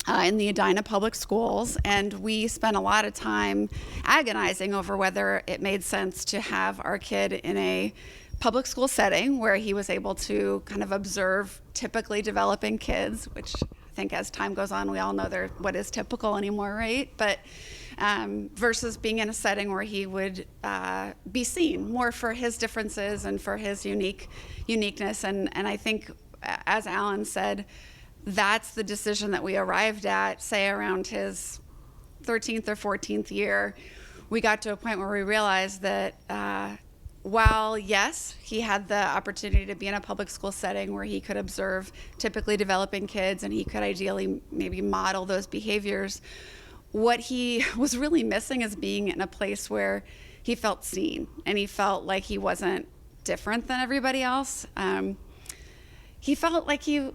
in the Edina Public Schools, and we spent a lot of time agonizing over whether it made sense to have our kid in a public school setting where he was able to kind of observe typically developing kids, which I think as time goes on, we all know what is typical anymore, right? But versus being in a setting where he would be seen more for his differences and for his uniqueness. And I think, as Alan said, that's the decision that we arrived at, say around his 13th or 14th year. We got to a point where we realized that while, yes, he had the opportunity to be in a public school setting where he could observe typically developing kids and he could ideally maybe model those behaviors, what he was really missing is being in a place where he felt seen and he felt like he wasn't different than everybody else. He felt like he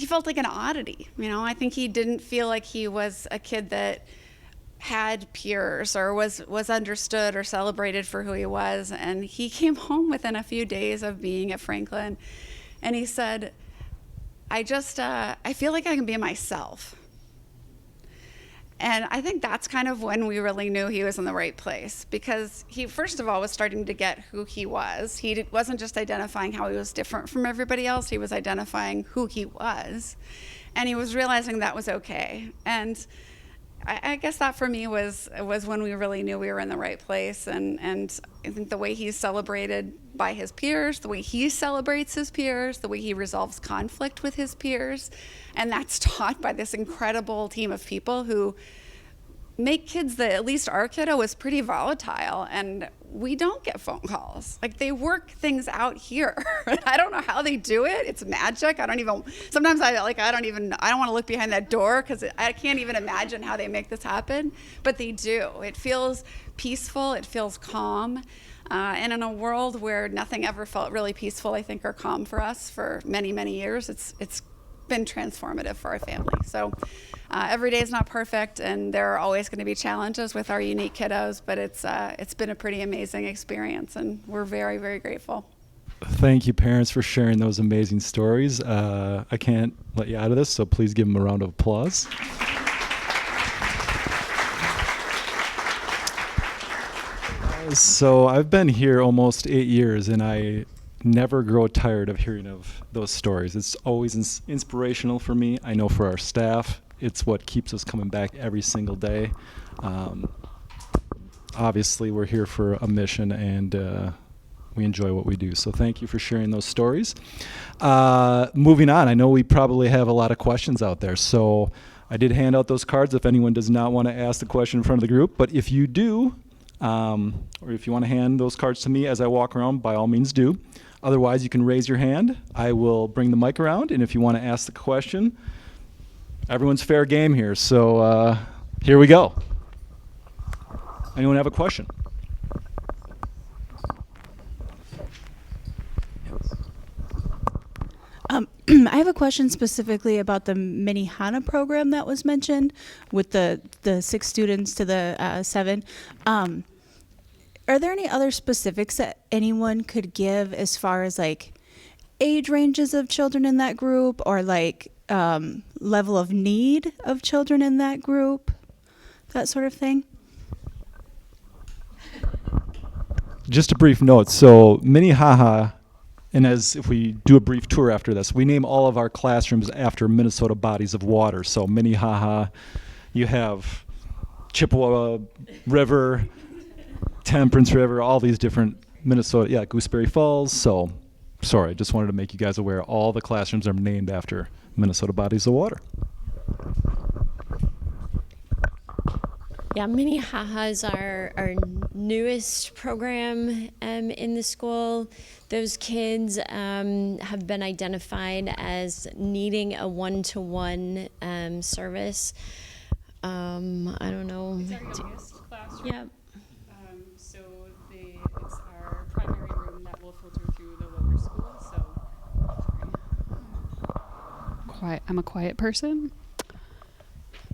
felt like an oddity. I think he didn't feel like he was a kid that had peers or was understood or celebrated for who he was. And he came home within a few days of being at Franklin, and he said, I feel like I can be myself. And I think that's kind of when we really knew he was in the right place, because he, first of all, was starting to get who he was. He wasn't just identifying how he was different from everybody else. He was identifying who he was. And he was realizing that was okay. And I guess that for me was when we really knew we were in the right place. And I think the way he's celebrated by his peers, the way he celebrates his peers, the way he resolves conflict with his peers, and that's taught by this incredible team of people who make kids that, at least our kiddo was pretty volatile, and we don't get phone calls. They work things out here. I don't know how they do it. It's magic. Sometimes I don't want to look behind that door because I can't even imagine how they make this happen, but they do. It feels peaceful. It feels calm. And in a world where nothing ever felt really peaceful, I think, or calm for us for many, many years, it's been transformative for our family. So every day is not perfect, and there are always going to be challenges with our unique kiddos, but it's been a pretty amazing experience, and we're very, very grateful. Thank you, parents, for sharing those amazing stories. I can't let you out of this, so please give them a round of applause. So I've been here almost 8 years, and I never grow tired of hearing of those stories. It's always inspirational for me. I know for our staff, it's what keeps us coming back every single day. Obviously, we're here for a mission, and we enjoy what we do. So thank you for sharing those stories. Moving on, I know we probably have a lot of questions out there. So I did hand out those cards if anyone does not want to ask the question in front of the group. But if you do, or if you want to hand those cards to me as I walk around, by all means do. Otherwise, you can raise your hand. I will bring the mic around, and if you want to ask the question, everyone's fair game here, so here we go. Anyone have a question? I have a question specifically about the Minnehaha program that was mentioned with the 6 students to the 7. Are there any other specifics that anyone could give as far as like age ranges of children in that group, or like level of need of children in that group, that sort of thing? Just a brief note. So Minnehaha, and as if we do a brief tour after this, we name all of our classrooms after Minnesota bodies of water. So Minnehaha, you have Chippewa River, Temperance River, all these different Minnesota, Gooseberry Falls. So, sorry, just wanted to make you guys aware all the classrooms are named after Minnesota bodies of water. Yeah, Minnehaha is our newest program in the school. Those kids have been identified as needing a one-to-one service. I don't know. It's our youngest classroom. Yeah. So it's our primary room that will filter through the lower school. So quiet. I'm a quiet person.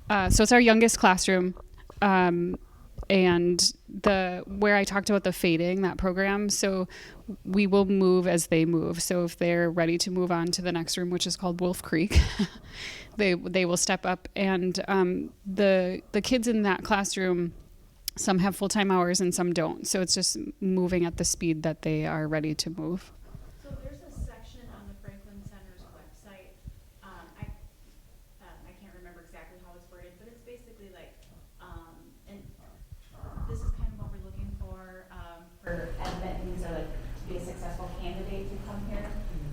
So it's our youngest classroom. And where I talked about the fading, that program, so we will move as they move. So if they're ready to move on to the next room, which is called Wolf Creek, they will step up. And the kids in that classroom, some have full-time hours and some don't. So it's just moving at the speed that they are ready to move. So there's a section on the Franklin Center's website. I can't remember exactly how it's worded, but it's basically like, and this is kind of what we're looking for admit who's to be a successful candidate to come here.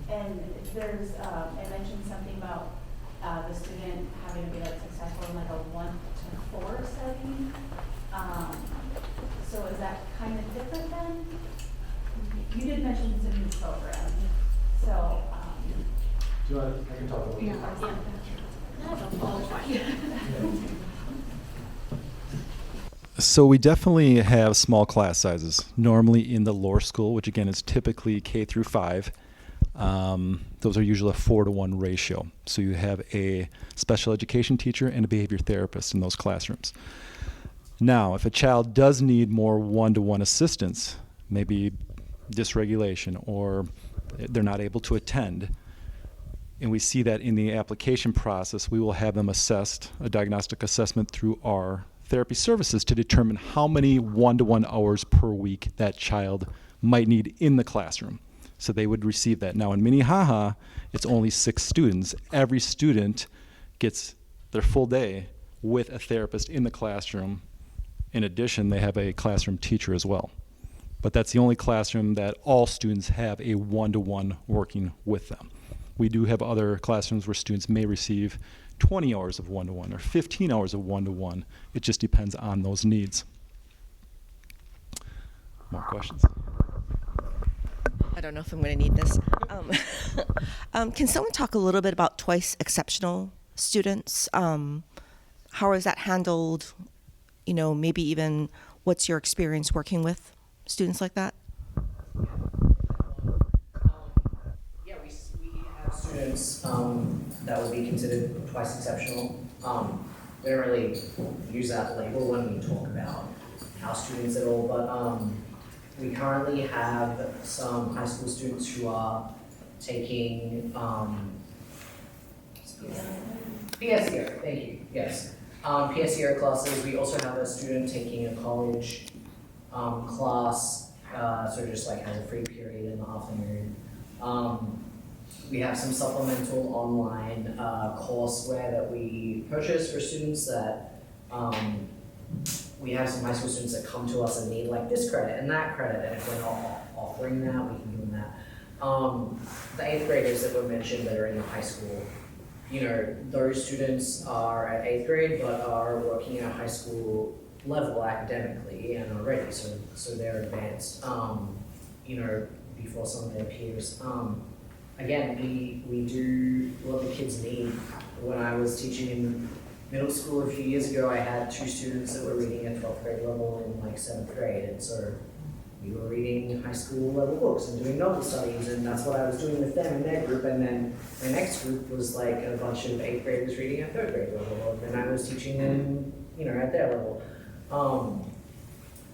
And there's, it mentioned something about the student having to be like successful in like a 1 to 4 setting. So is that kind of different then? You did mention it's a new program, so. Do you want I can talk a little bit. So we definitely have small class sizes. Normally in the lower school, which again is typically K through 5, those are usually a 4-to-1 ratio. So you have a special education teacher and a behavior therapist in those classrooms. Now, if a child does need more one-to-one assistance, maybe dysregulation or they're not able to attend, and we see that in the application process, we will have them assessed, a diagnostic assessment through our therapy services to determine how many one-to-one hours per week that child might need in the classroom. So they would receive that. Now in Minnehaha, it's only 6 students. Every student gets their full day with a therapist in the classroom. In addition, they have a classroom teacher as well. But that's the only classroom that all students have a one-to-one working with them. We do have other classrooms where students may receive 20 hours of one-to-one or 15 hours of one-to-one. It just depends on those needs. More questions? I don't know if I'm going to need this. Can someone talk a little bit about twice exceptional students? How is that handled? You know, maybe even what's your experience working with students like that? Yeah, we have students that would be considered twice exceptional. We don't really use that label when we talk about our students at all, but we currently have some high school students who are taking PSEO, thank you, yes. PSEO classes. We also have a student taking a college class, so just like has a free period in the afternoon. We have some supplemental online courseware that we purchase for students that we have some high school students that come to us and need like this credit and that credit, and if we're not offering that, we can give them that. The 8th graders that were mentioned that are in the high school, you know, those students are at 8th grade but are working at high school level academically and already, so they're advanced, before some of their peers. Again, we do what the kids need. When I was teaching in middle school a few years ago, I had 2 students that were reading at 12th grade level in like 7th grade, and so we were reading high school level books and doing novel studies, and that's what I was doing with them in their group. And then my next group was like a bunch of 8th graders reading at 3rd grade level, and I was teaching them, at their level.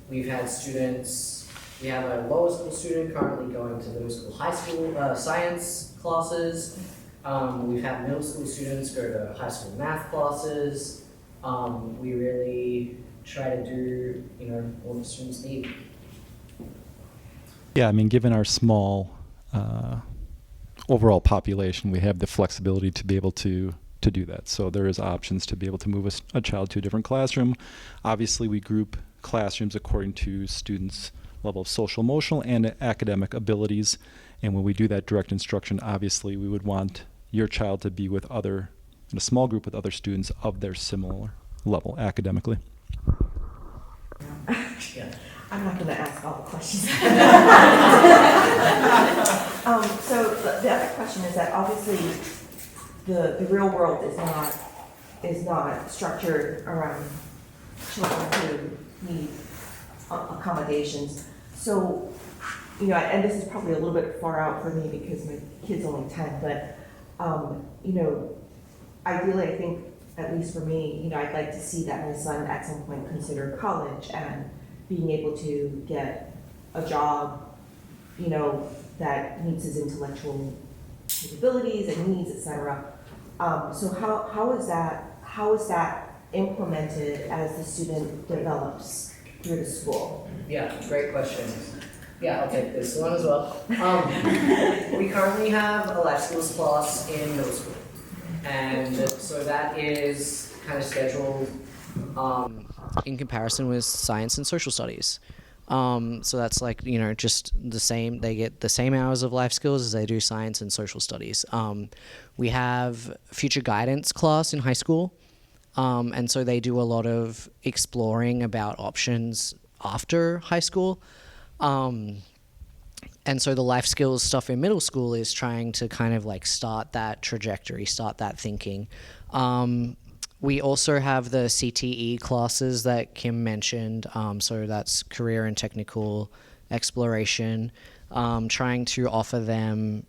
We've had students, we have a lower school student currently going to middle school, high school science classes. We've had middle school students go to high school math classes. We really try to do, what the students need. Yeah, I mean, given our small overall population, we have the flexibility to be able to do that. So there is options to be able to move a child to a different classroom. Obviously, we group classrooms according to students' level of social, emotional, and academic abilities. And when we do that direct instruction, obviously, we would want your child to be in a small group with other students of their similar level academically. Yeah. I'm not going to ask all the questions. So the other question is that obviously the real world is not structured around children who need accommodations. So, and this is probably a little bit far out for me because my kid's only 10, but ideally I think, at least for me, I'd like to see that my son at some point consider college and being able to get a job, that meets his intellectual capabilities and needs, etc. So how is that implemented as the student develops through the school? Yeah, great question. Yeah, I'll take this one as well. We currently have a life skills class in middle school, and so that is kind of scheduled in comparison with science and social studies. So that's like, just the same, they get the same hours of life skills as they do science and social studies. We have future guidance class in high school. And so they do a lot of exploring about options after high school. And so the life skills stuff in middle school is trying to kind of like start that trajectory, start that thinking. We also have the CTE classes that Kim mentioned. So that's career and technical exploration, trying to offer them,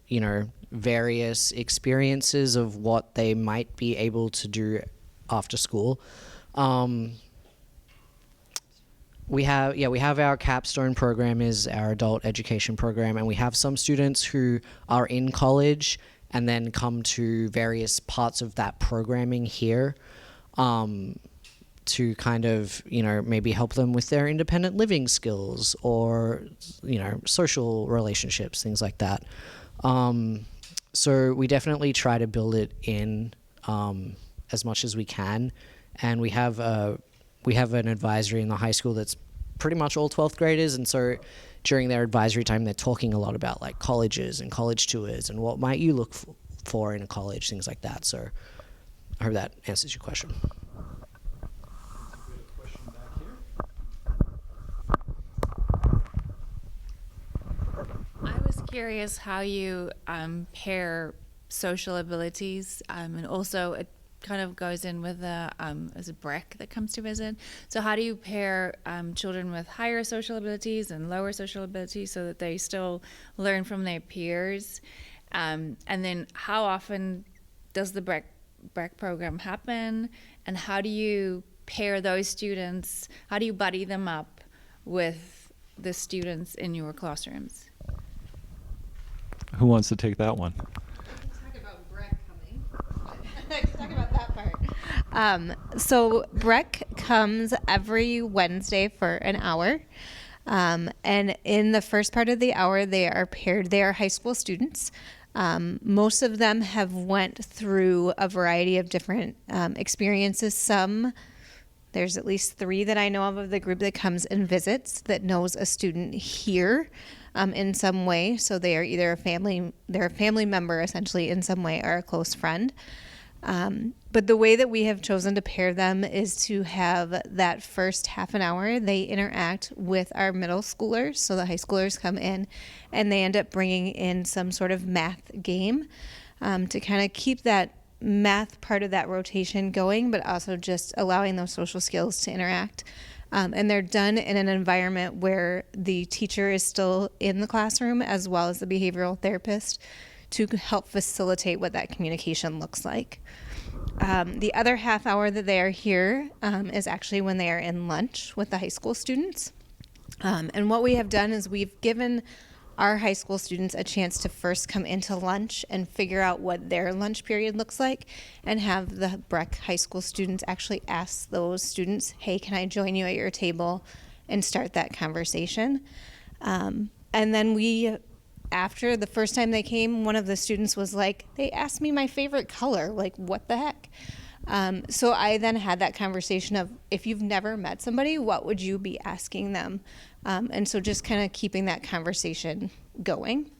various experiences of what they might be able to do after school. We have our capstone program is our adult education program, and we have some students who are in college and then come to various parts of that programming here to kind of, maybe help them with their independent living skills or, social relationships, things like that. So we definitely try to build it in as much as we can, and we have an advisory in the high school that's pretty much all 12th graders, and so during their advisory time they're talking a lot about like colleges and college tours and what might you look for in a college, things like that. So I hope that answers your question. I was curious how you pair social abilities, and also it kind of goes in with as a BREC that comes to visit. So how do you pair children with higher social abilities and lower social abilities so that they still learn from their peers? And then how often does the BREC program happen? And how do you pair those students, how do you buddy them up with the students in your classrooms? Who wants to take that one? Let's talk about that part. So BREC comes every Wednesday for an hour. And in the first part of the hour, they are paired. They are high school students. Most of them have went through a variety of different experiences. There's at least 3 that I know of the group that comes and visits that knows a student here in some way. So they are either they're a family member essentially in some way or a close friend. But the way that we have chosen to pair them is to have that first half an hour, they interact with our middle schoolers. So the high schoolers come in and they end up bringing in some sort of math game to kind of keep that math part of that rotation going, but also just allowing those social skills to interact. And they're done in an environment where the teacher is still in the classroom as well as the behavioral therapist to help facilitate what that communication looks like. The other half hour that they are here is actually when they are in lunch with the high school students. And what we have done is we've given our high school students a chance to first come into lunch and figure out what their lunch period looks like, and have the Breck High School students actually ask those students, hey, can I join you at your table, and start that conversation. And then we, after the first time they came, one of the students was like, they asked me my favorite color, like what the heck? So I then had that conversation of, if you've never met somebody, what would you be asking them? And so just kind of keeping that conversation going.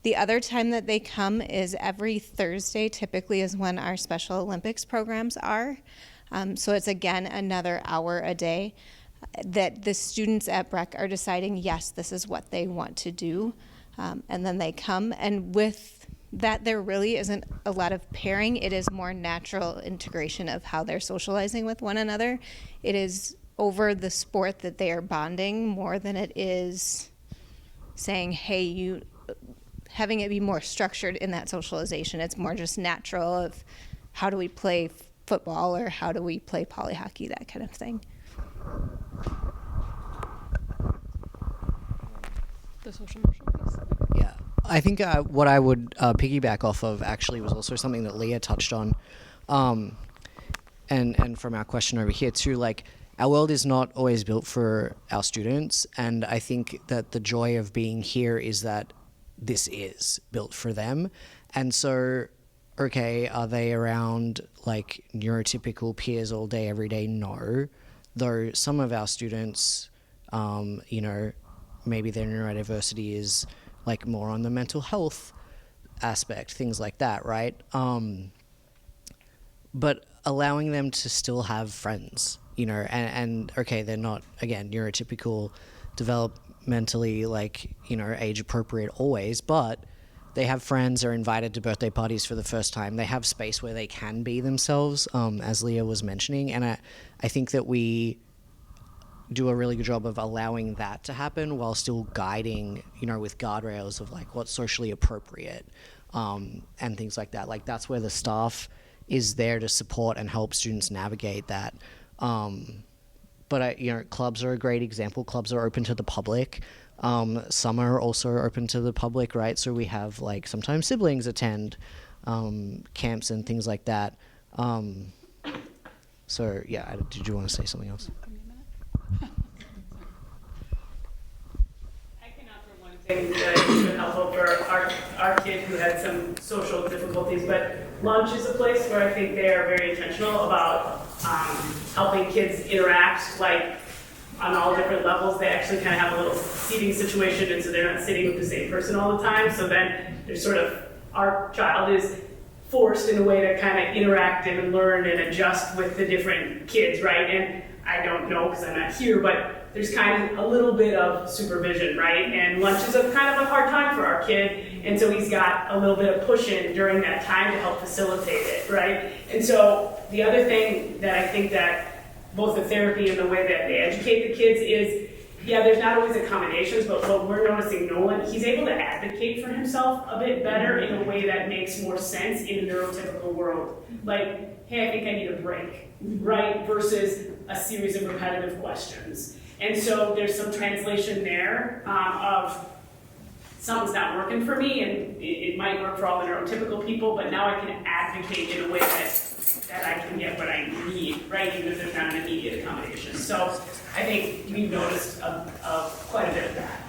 The other time that they come is every Thursday, typically is when our Special Olympics programs are. So it's again another hour a day that the students at Breck are deciding, yes, this is what they want to do. And then they come, and with that there really isn't a lot of pairing. It is more natural integration of how they're socializing with one another. It is over the sport that they are bonding more than it is saying, hey, you, having it be more structured in that socialization. It's more just natural of how do we play football or how do we play poly hockey, that kind of thing. The social emotional piece. Yeah, I think what I would piggyback off of actually was also something that Leah touched on, and from our question over here too, like, our world is not always built for our students, and I think that the joy of being here is that this is built for them. And so, okay, are they around like neurotypical peers all day, every day? No. Though some of our students, you know, maybe their neurodiversity is like more on the mental health aspect, things like that, right? But allowing them to still have friends, you know, and okay, they're not, again, neurotypical, developmentally, like, you know, age appropriate always, but they have friends, are invited to birthday parties for the first time. They have space where they can be themselves, as Leah was mentioning. And I think that we do a really good job of allowing that to happen while still guiding, you know, with guardrails of like what's socially appropriate, and things like that. Like, that's where the staff is there to support and help students navigate that. But you know, clubs are a great example. Clubs are open to the public. Some are also open to the public, right? So we have like sometimes siblings attend camps and things like that. So yeah, did you want to say something else? Things that have been helpful for our kid who had some social difficulties, but lunch is a place where I think they are very intentional about helping kids interact, like on all different levels. They actually kind of have a little seating situation, and so they're not sitting with the same person all the time. So then there's sort of, our child is forced in a way to kind of interact and learn and adjust with the different kids, right? And I don't know because I'm not here, but there's kind of a little bit of supervision, right? And lunch is a kind of a hard time for our kid, and so he's got a little bit of push-in during that time to help facilitate it, right? And so the other thing that I think that both the therapy and the way that they educate the kids is, yeah, there's not always accommodations, but what we're noticing, Nolan, he's able to advocate for himself a bit better in a way that makes more sense in a neurotypical world. Like, hey, I think I need a break, right? Versus a series of repetitive questions. And so there's some translation there of something's not working for me, and it might work for all the neurotypical people, but now I can advocate in a way that I can get what I need, right? Even if there's not an immediate accommodation. So I think we've noticed quite a bit of that.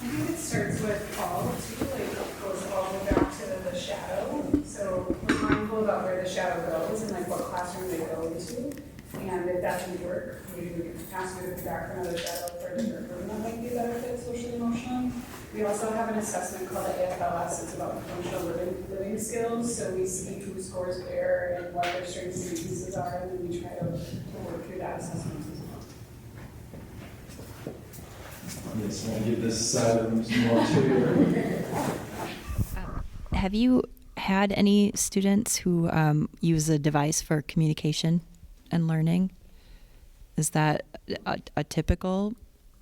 I think it starts with all too, like it goes all the way back to the shadow. So we're mindful about where the shadow goes and like what classroom they go into. And if that doesn't work, we ask you to pick back for another shadow for a different room that might be a better fit socially emotionally. We also have an assessment called the AFLS. It's about functional living skills. So we see who scores where and what their strengths and weaknesses are, and then we try to work through that assessment as well. Yes, want to give this side of the room some more too. Have you had any students who use a device for communication and learning? Is that a typical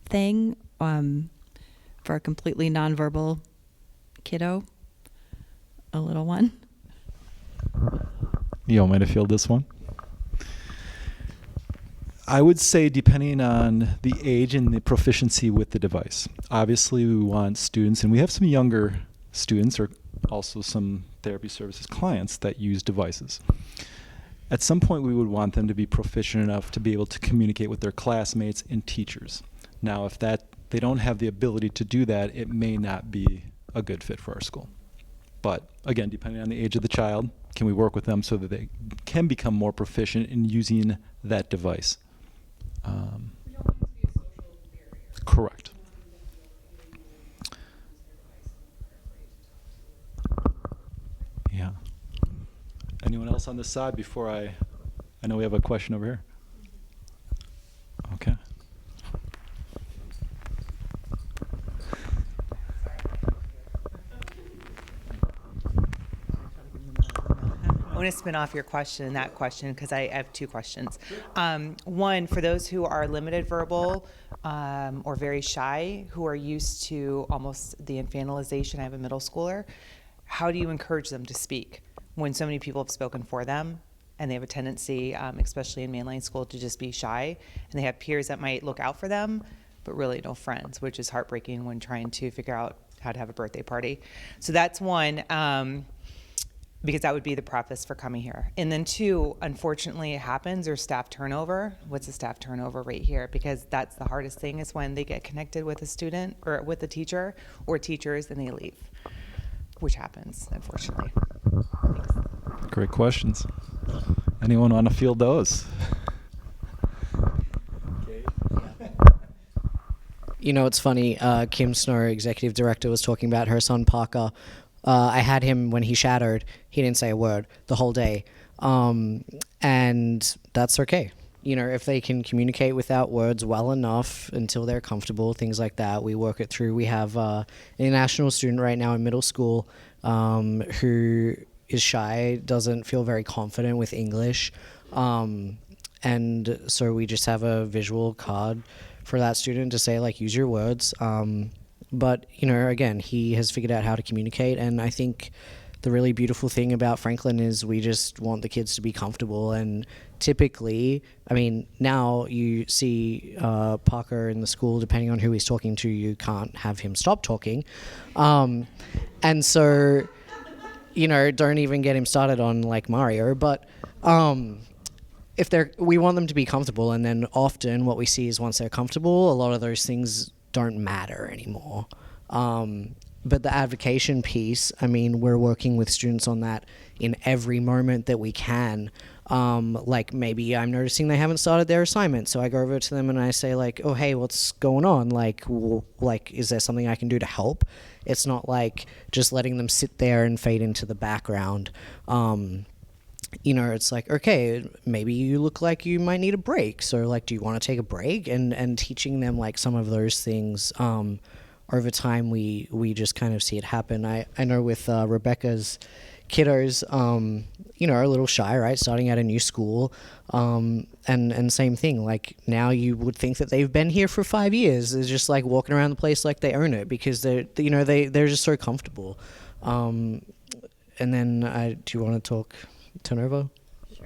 thing for a completely nonverbal kiddo, a little one? You want me to field this one? I would say depending on the age and the proficiency with the device. Obviously, we want students, and we have some younger students or also some therapy services clients that use devices. At some point, we would want them to be proficient enough to be able to communicate with their classmates and teachers. Now, if they don't have the ability to do that, it may not be a good fit for our school. But again, depending on the age of the child, can we work with them so that they can become more proficient in using that device? Correct. Yeah. Anyone else on this side before I know we have a question over here. Okay. I want to spin off your question and that question because I have two questions. One, for those who are limited verbal or very shy, who are used to almost the infantilization, I have a middle schooler, how do you encourage them to speak when so many people have spoken for them and they have a tendency, especially in mainline school, to just be shy, and they have peers that might look out for them, but really no friends, which is heartbreaking when trying to figure out how to have a birthday party. So that's one. Because that would be the preface for coming here. And then two, unfortunately it happens, there's staff turnover. What's the staff turnover rate here? Because that's the hardest thing, is when they get connected with a student or with a teacher or teachers and they leave, which happens, unfortunately. Thanks. Great questions. Anyone want to field those? You know, it's funny, Kim Snow, executive director, was talking about her son Parker. I had him when he shattered. He didn't say a word the whole day. And that's okay. You know, if they can communicate without words well enough until they're comfortable, things like that, we work it through. We have an international student right now in middle school who is shy, doesn't feel very confident with English. And so we just have a visual card for that student to say, like, use your words. But, you know, again, he has figured out how to communicate, and I think the really beautiful thing about Franklin is we just want the kids to be comfortable. And typically, I mean, now you see Parker in the school, depending on who he's talking to, you can't have him stop talking. And so, you know, don't even get him started on, like, Mario. But we want them to be comfortable, and then often what we see is once they're comfortable, a lot of those things don't matter anymore. But the advocation piece, I mean, we're working with students on that in every moment that we can. Like, maybe I'm noticing they haven't started their assignment, so I go over to them and I say, like, oh, hey, what's going on? Like, is there something I can do to help? It's not like just letting them sit there and fade into the background. You know, it's like, okay, maybe you look like you might need a break. So, like, do you want to take a break? And teaching them, like, some of those things over time, we just kind of see it happen. I know with Rebecca's kiddos, you know, are a little shy, right? Starting at a new school. And same thing, like, now you would think that they've been here for 5 years. They're just, like, walking around the place like they own it because they're just so comfortable. And then, do you want to turn over? Sure.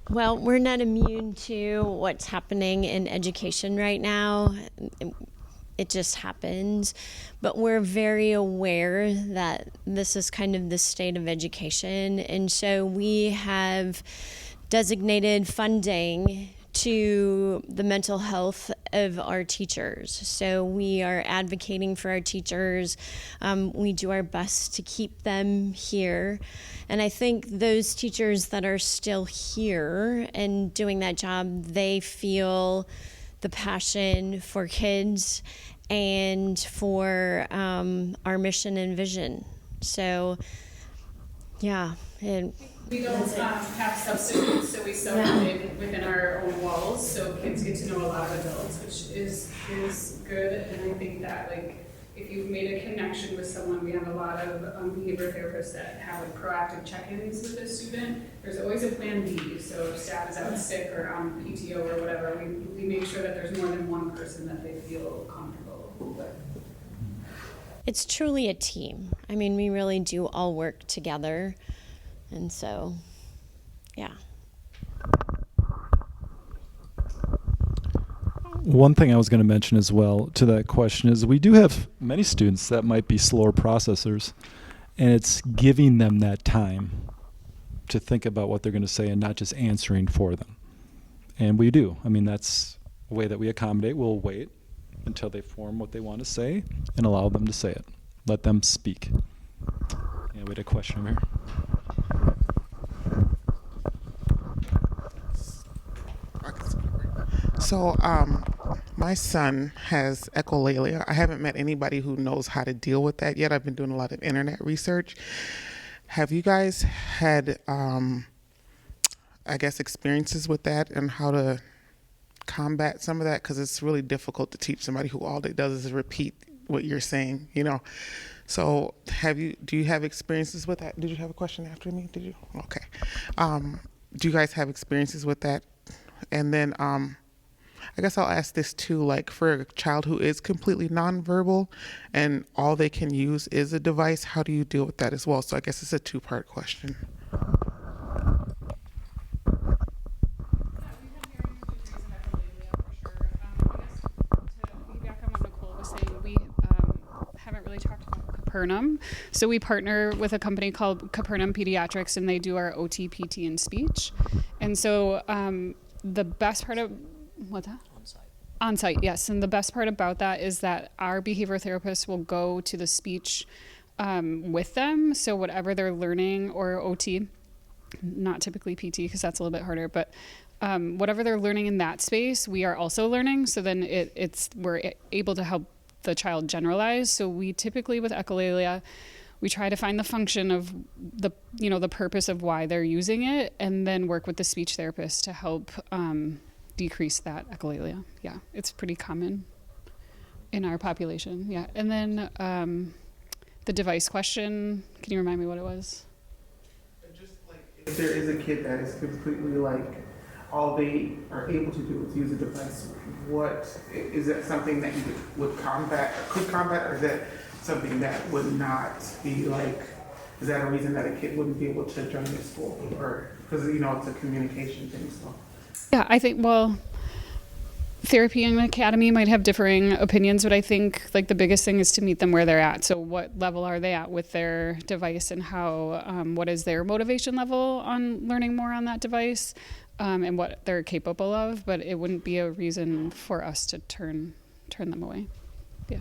Well, we're not immune to what's happening in education right now. It just happens. But we're very aware that this is kind of the state of education. And so we have designated funding to the mental health of our teachers. So we are advocating for our teachers. We do our best to keep them here. And I think those teachers that are still here and doing that job, they feel the passion for kids and for our mission and vision. So, yeah. And we don't have substitutes, so we separate within our own walls, so kids get to know a lot of adults, which is good. And I think that, like, if you've made a connection with someone, we have a lot of behavior therapists that have like proactive check-ins with a student. There's always a plan B, so if staff is out sick or on PTO or whatever, we make sure that there's more than one person that they feel comfortable with. It's truly a team. I mean, we really do all work together. And so, yeah. One thing I was going to mention as well to that question is we do have many students that might be slower processors, and it's giving them that time to think about what they're going to say and not just answering for them. And we do. I mean, that's a way that we accommodate. We'll wait until they form what they want to say and allow them to say it. Let them speak. Yeah, we had a question over here. So, my son has echolalia. I haven't met anybody who knows how to deal with that yet. I've been doing a lot of internet research. Have you guys had, I guess, experiences with that and how to combat some of that? Because it's really difficult to teach somebody who all they does is repeat what you're saying, you know. So, do you have experiences with that? Did you have a question after me? Did you? Okay. Do you guys have experiences with that? And then, I guess I'll ask this too, like for a child who is completely nonverbal and all they can use is a device, how do you deal with that as well? So I guess it's a two-part question. We haven't really talked about Capernaum. So we partner with a company called Capernaum Pediatrics, and they do our OT, PT, and speech. And so the best part of what's that? On-site, yes. And the best part about that is that our behavior therapists will go to the speech with them. So whatever they're learning, or OT, not typically PT because that's a little bit harder, but whatever they're learning in that space, we are also learning. So then we're able to help the child generalize. So we typically, with echolalia, we try to find the function of the purpose of why they're using it, and then work with the speech therapist to help decrease that echolalia. Yeah, it's pretty common in our population. Yeah, and then the device question. Can you remind me what it was? Just like if there is a kid that is completely like all they are able to do is use a device, what is that something that you would combat, or could combat, or is that something that would not be like? Is that a reason that a kid wouldn't be able to join the school, or because it's a communication thing? So. Yeah, I think, well, therapy and academy might have differing opinions, but I think like the biggest thing is to meet them where they're at. So what level are they at with their device, and how, what is their motivation level on learning more on that device, and what they're capable of, but it wouldn't be a reason for us to turn them away. Yeah.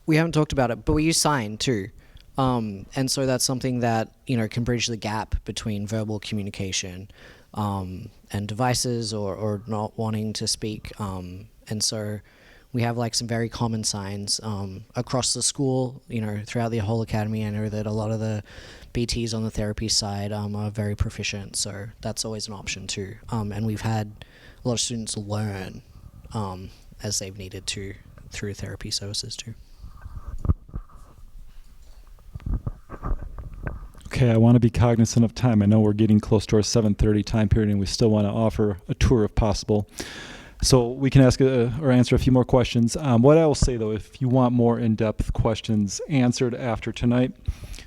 We haven't talked about it, but we use sign too. And so that's something that, can bridge the gap between verbal communication and devices or not wanting to speak. And so we have like some very common signs across the school, throughout the whole academy. I know that a lot of the BTs on the therapy side are very proficient, so that's always an option too. And we've had a lot of students learn as they've needed to through therapy services too. Okay, I want to be cognizant of time. I know we're getting close to our 7:30 time period, and we still want to offer a tour if possible. So we can ask or answer a few more questions. What I will say, though, if you want more in-depth questions answered after tonight,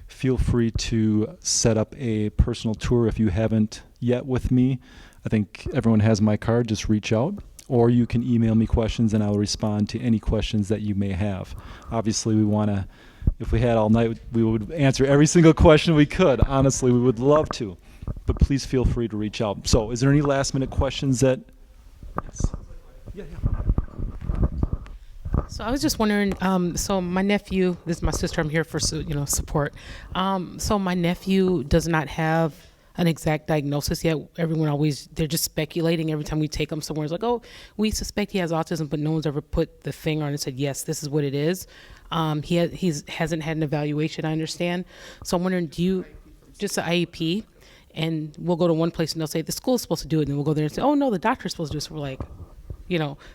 feel free to set up a personal tour if you haven't yet with me. I think everyone has my card. Just reach out. Or you can email me questions, and I'll respond to any questions that you may have. Obviously, we want to... If we had all night, we would answer every single question we could. Honestly, we would love to. But please feel free to reach out. So is there any last-minute questions that... Yes. Yeah. So I was just wondering, so my nephew, this is my sister, I'm here for support. So my nephew does not have an exact diagnosis yet. Everyone always, they're just speculating every time we take them somewhere. It's like, oh, we suspect he has autism, but no one's ever put the finger on it and said, yes, this is what it is. He hasn't had an evaluation, I understand. So I'm wondering, do you, just an IEP, and we'll go to one place and they'll say, the school's supposed to do it, and then we'll go there and say, oh, no, the doctor's supposed to do it. So we're like,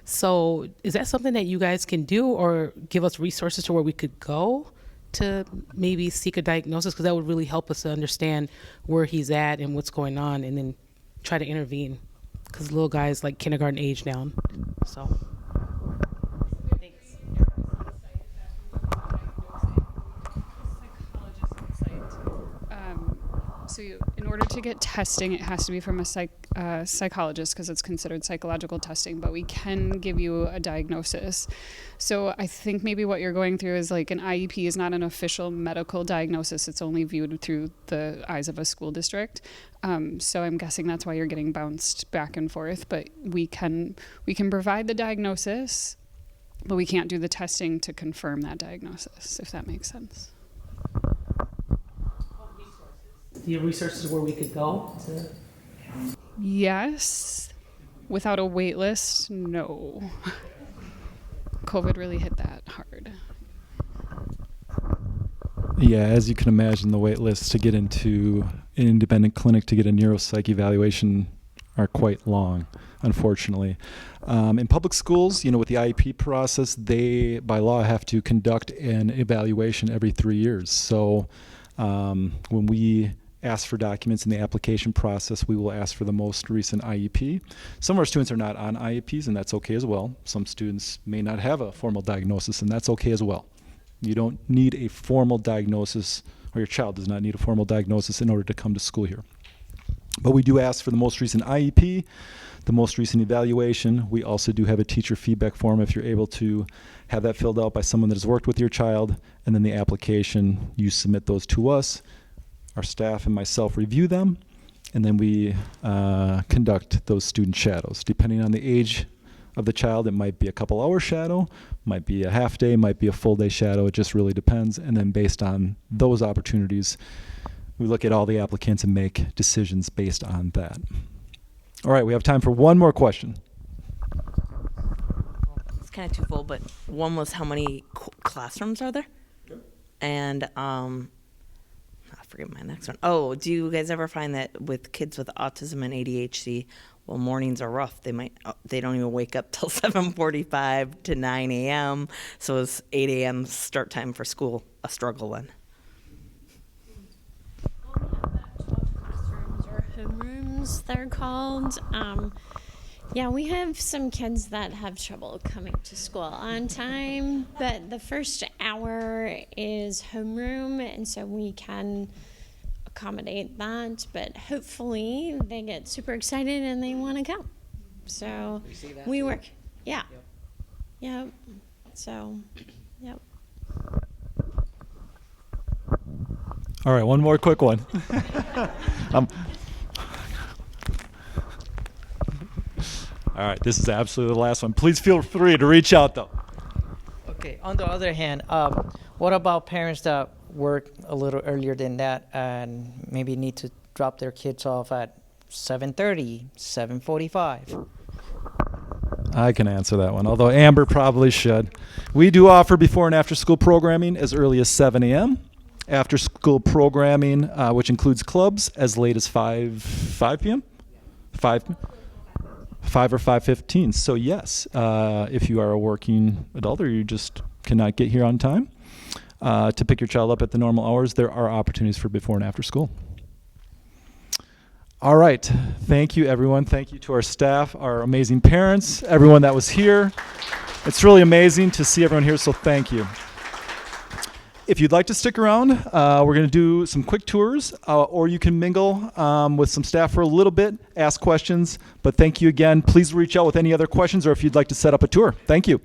so is that something that you guys can do, or give us resources to where we could go to maybe seek a diagnosis? Because that would really help us to understand where he's at and what's going on, and then try to intervene. Because the little guy is like kindergarten age now. So. So in order to get testing, it has to be from a psychologist, because it's considered psychological testing, but we can give you a diagnosis. So I think maybe what you're going through is like an IEP is not an official medical diagnosis. It's only viewed through the eyes of a school district. So I'm guessing that's why you're getting bounced back and forth, but we can provide the diagnosis, but we can't do the testing to confirm that diagnosis, if that makes sense. Do you have resources where we could go? Yes. Without a wait list, no. COVID really hit that hard. Yeah, as you can imagine, the wait lists to get into an independent clinic to get a neuropsych evaluation are quite long, unfortunately. In public schools, with the IEP process, they, by law, have to conduct an evaluation every 3 years. So when we ask for documents in the application process, we will ask for the most recent IEP. Some of our students are not on IEPs, and that's okay as well. Some students may not have a formal diagnosis, and that's okay as well. You don't need a formal diagnosis, or your child does not need a formal diagnosis in order to come to school here. But we do ask for the most recent IEP, the most recent evaluation. We also do have a teacher feedback form if you're able to have that filled out by someone that has worked with your child, and then the application, you submit those to us. Our staff and myself review them, and then we conduct those student shadows. Depending on the age of the child, it might be a couple hour shadow, might be a half day, might be a full day shadow. It just really depends. And then based on those opportunities, we look at all the applicants and make decisions based on that. All right, we have time for one more question. It's kind of twofold, but one was how many classrooms are there? And I forget my next one. Oh, do you guys ever find that with kids with autism and ADHD, well, mornings are rough. They don't even wake up till 7:45 to 9 a.m. So is 8 a.m. start time for school a struggle then? Classrooms or homerooms, they're called. Yeah, we have some kids that have trouble coming to school on time, but the first hour is homeroom, and so we can accommodate that, but hopefully they get super excited and they want to go. So we work. Yeah. Yep. So, yep. All right, one more quick one. All right, this is absolutely the last one. Please feel free to reach out, though. Okay, on the other hand, what about parents that work a little earlier than that and maybe need to drop their kids off at 7:30, 7:45? I can answer that one, although Amber probably should. We do offer before and after school programming as early as 7 a.m. After school programming, which includes clubs, as late as 5 p.m.? 5 or 5:15. So yes, if you are a working adult or you just cannot get here on time to pick your child up at the normal hours, there are opportunities for before and after school. All right. Thank you, everyone. Thank you to our staff, our amazing parents, everyone that was here. It's really amazing to see everyone here, so thank you. If you'd like to stick around, we're going to do some quick tours, or you can mingle with some staff for a little bit, ask questions. But thank you again. Please reach out with any other questions or if you'd like to set up a tour. Thank you.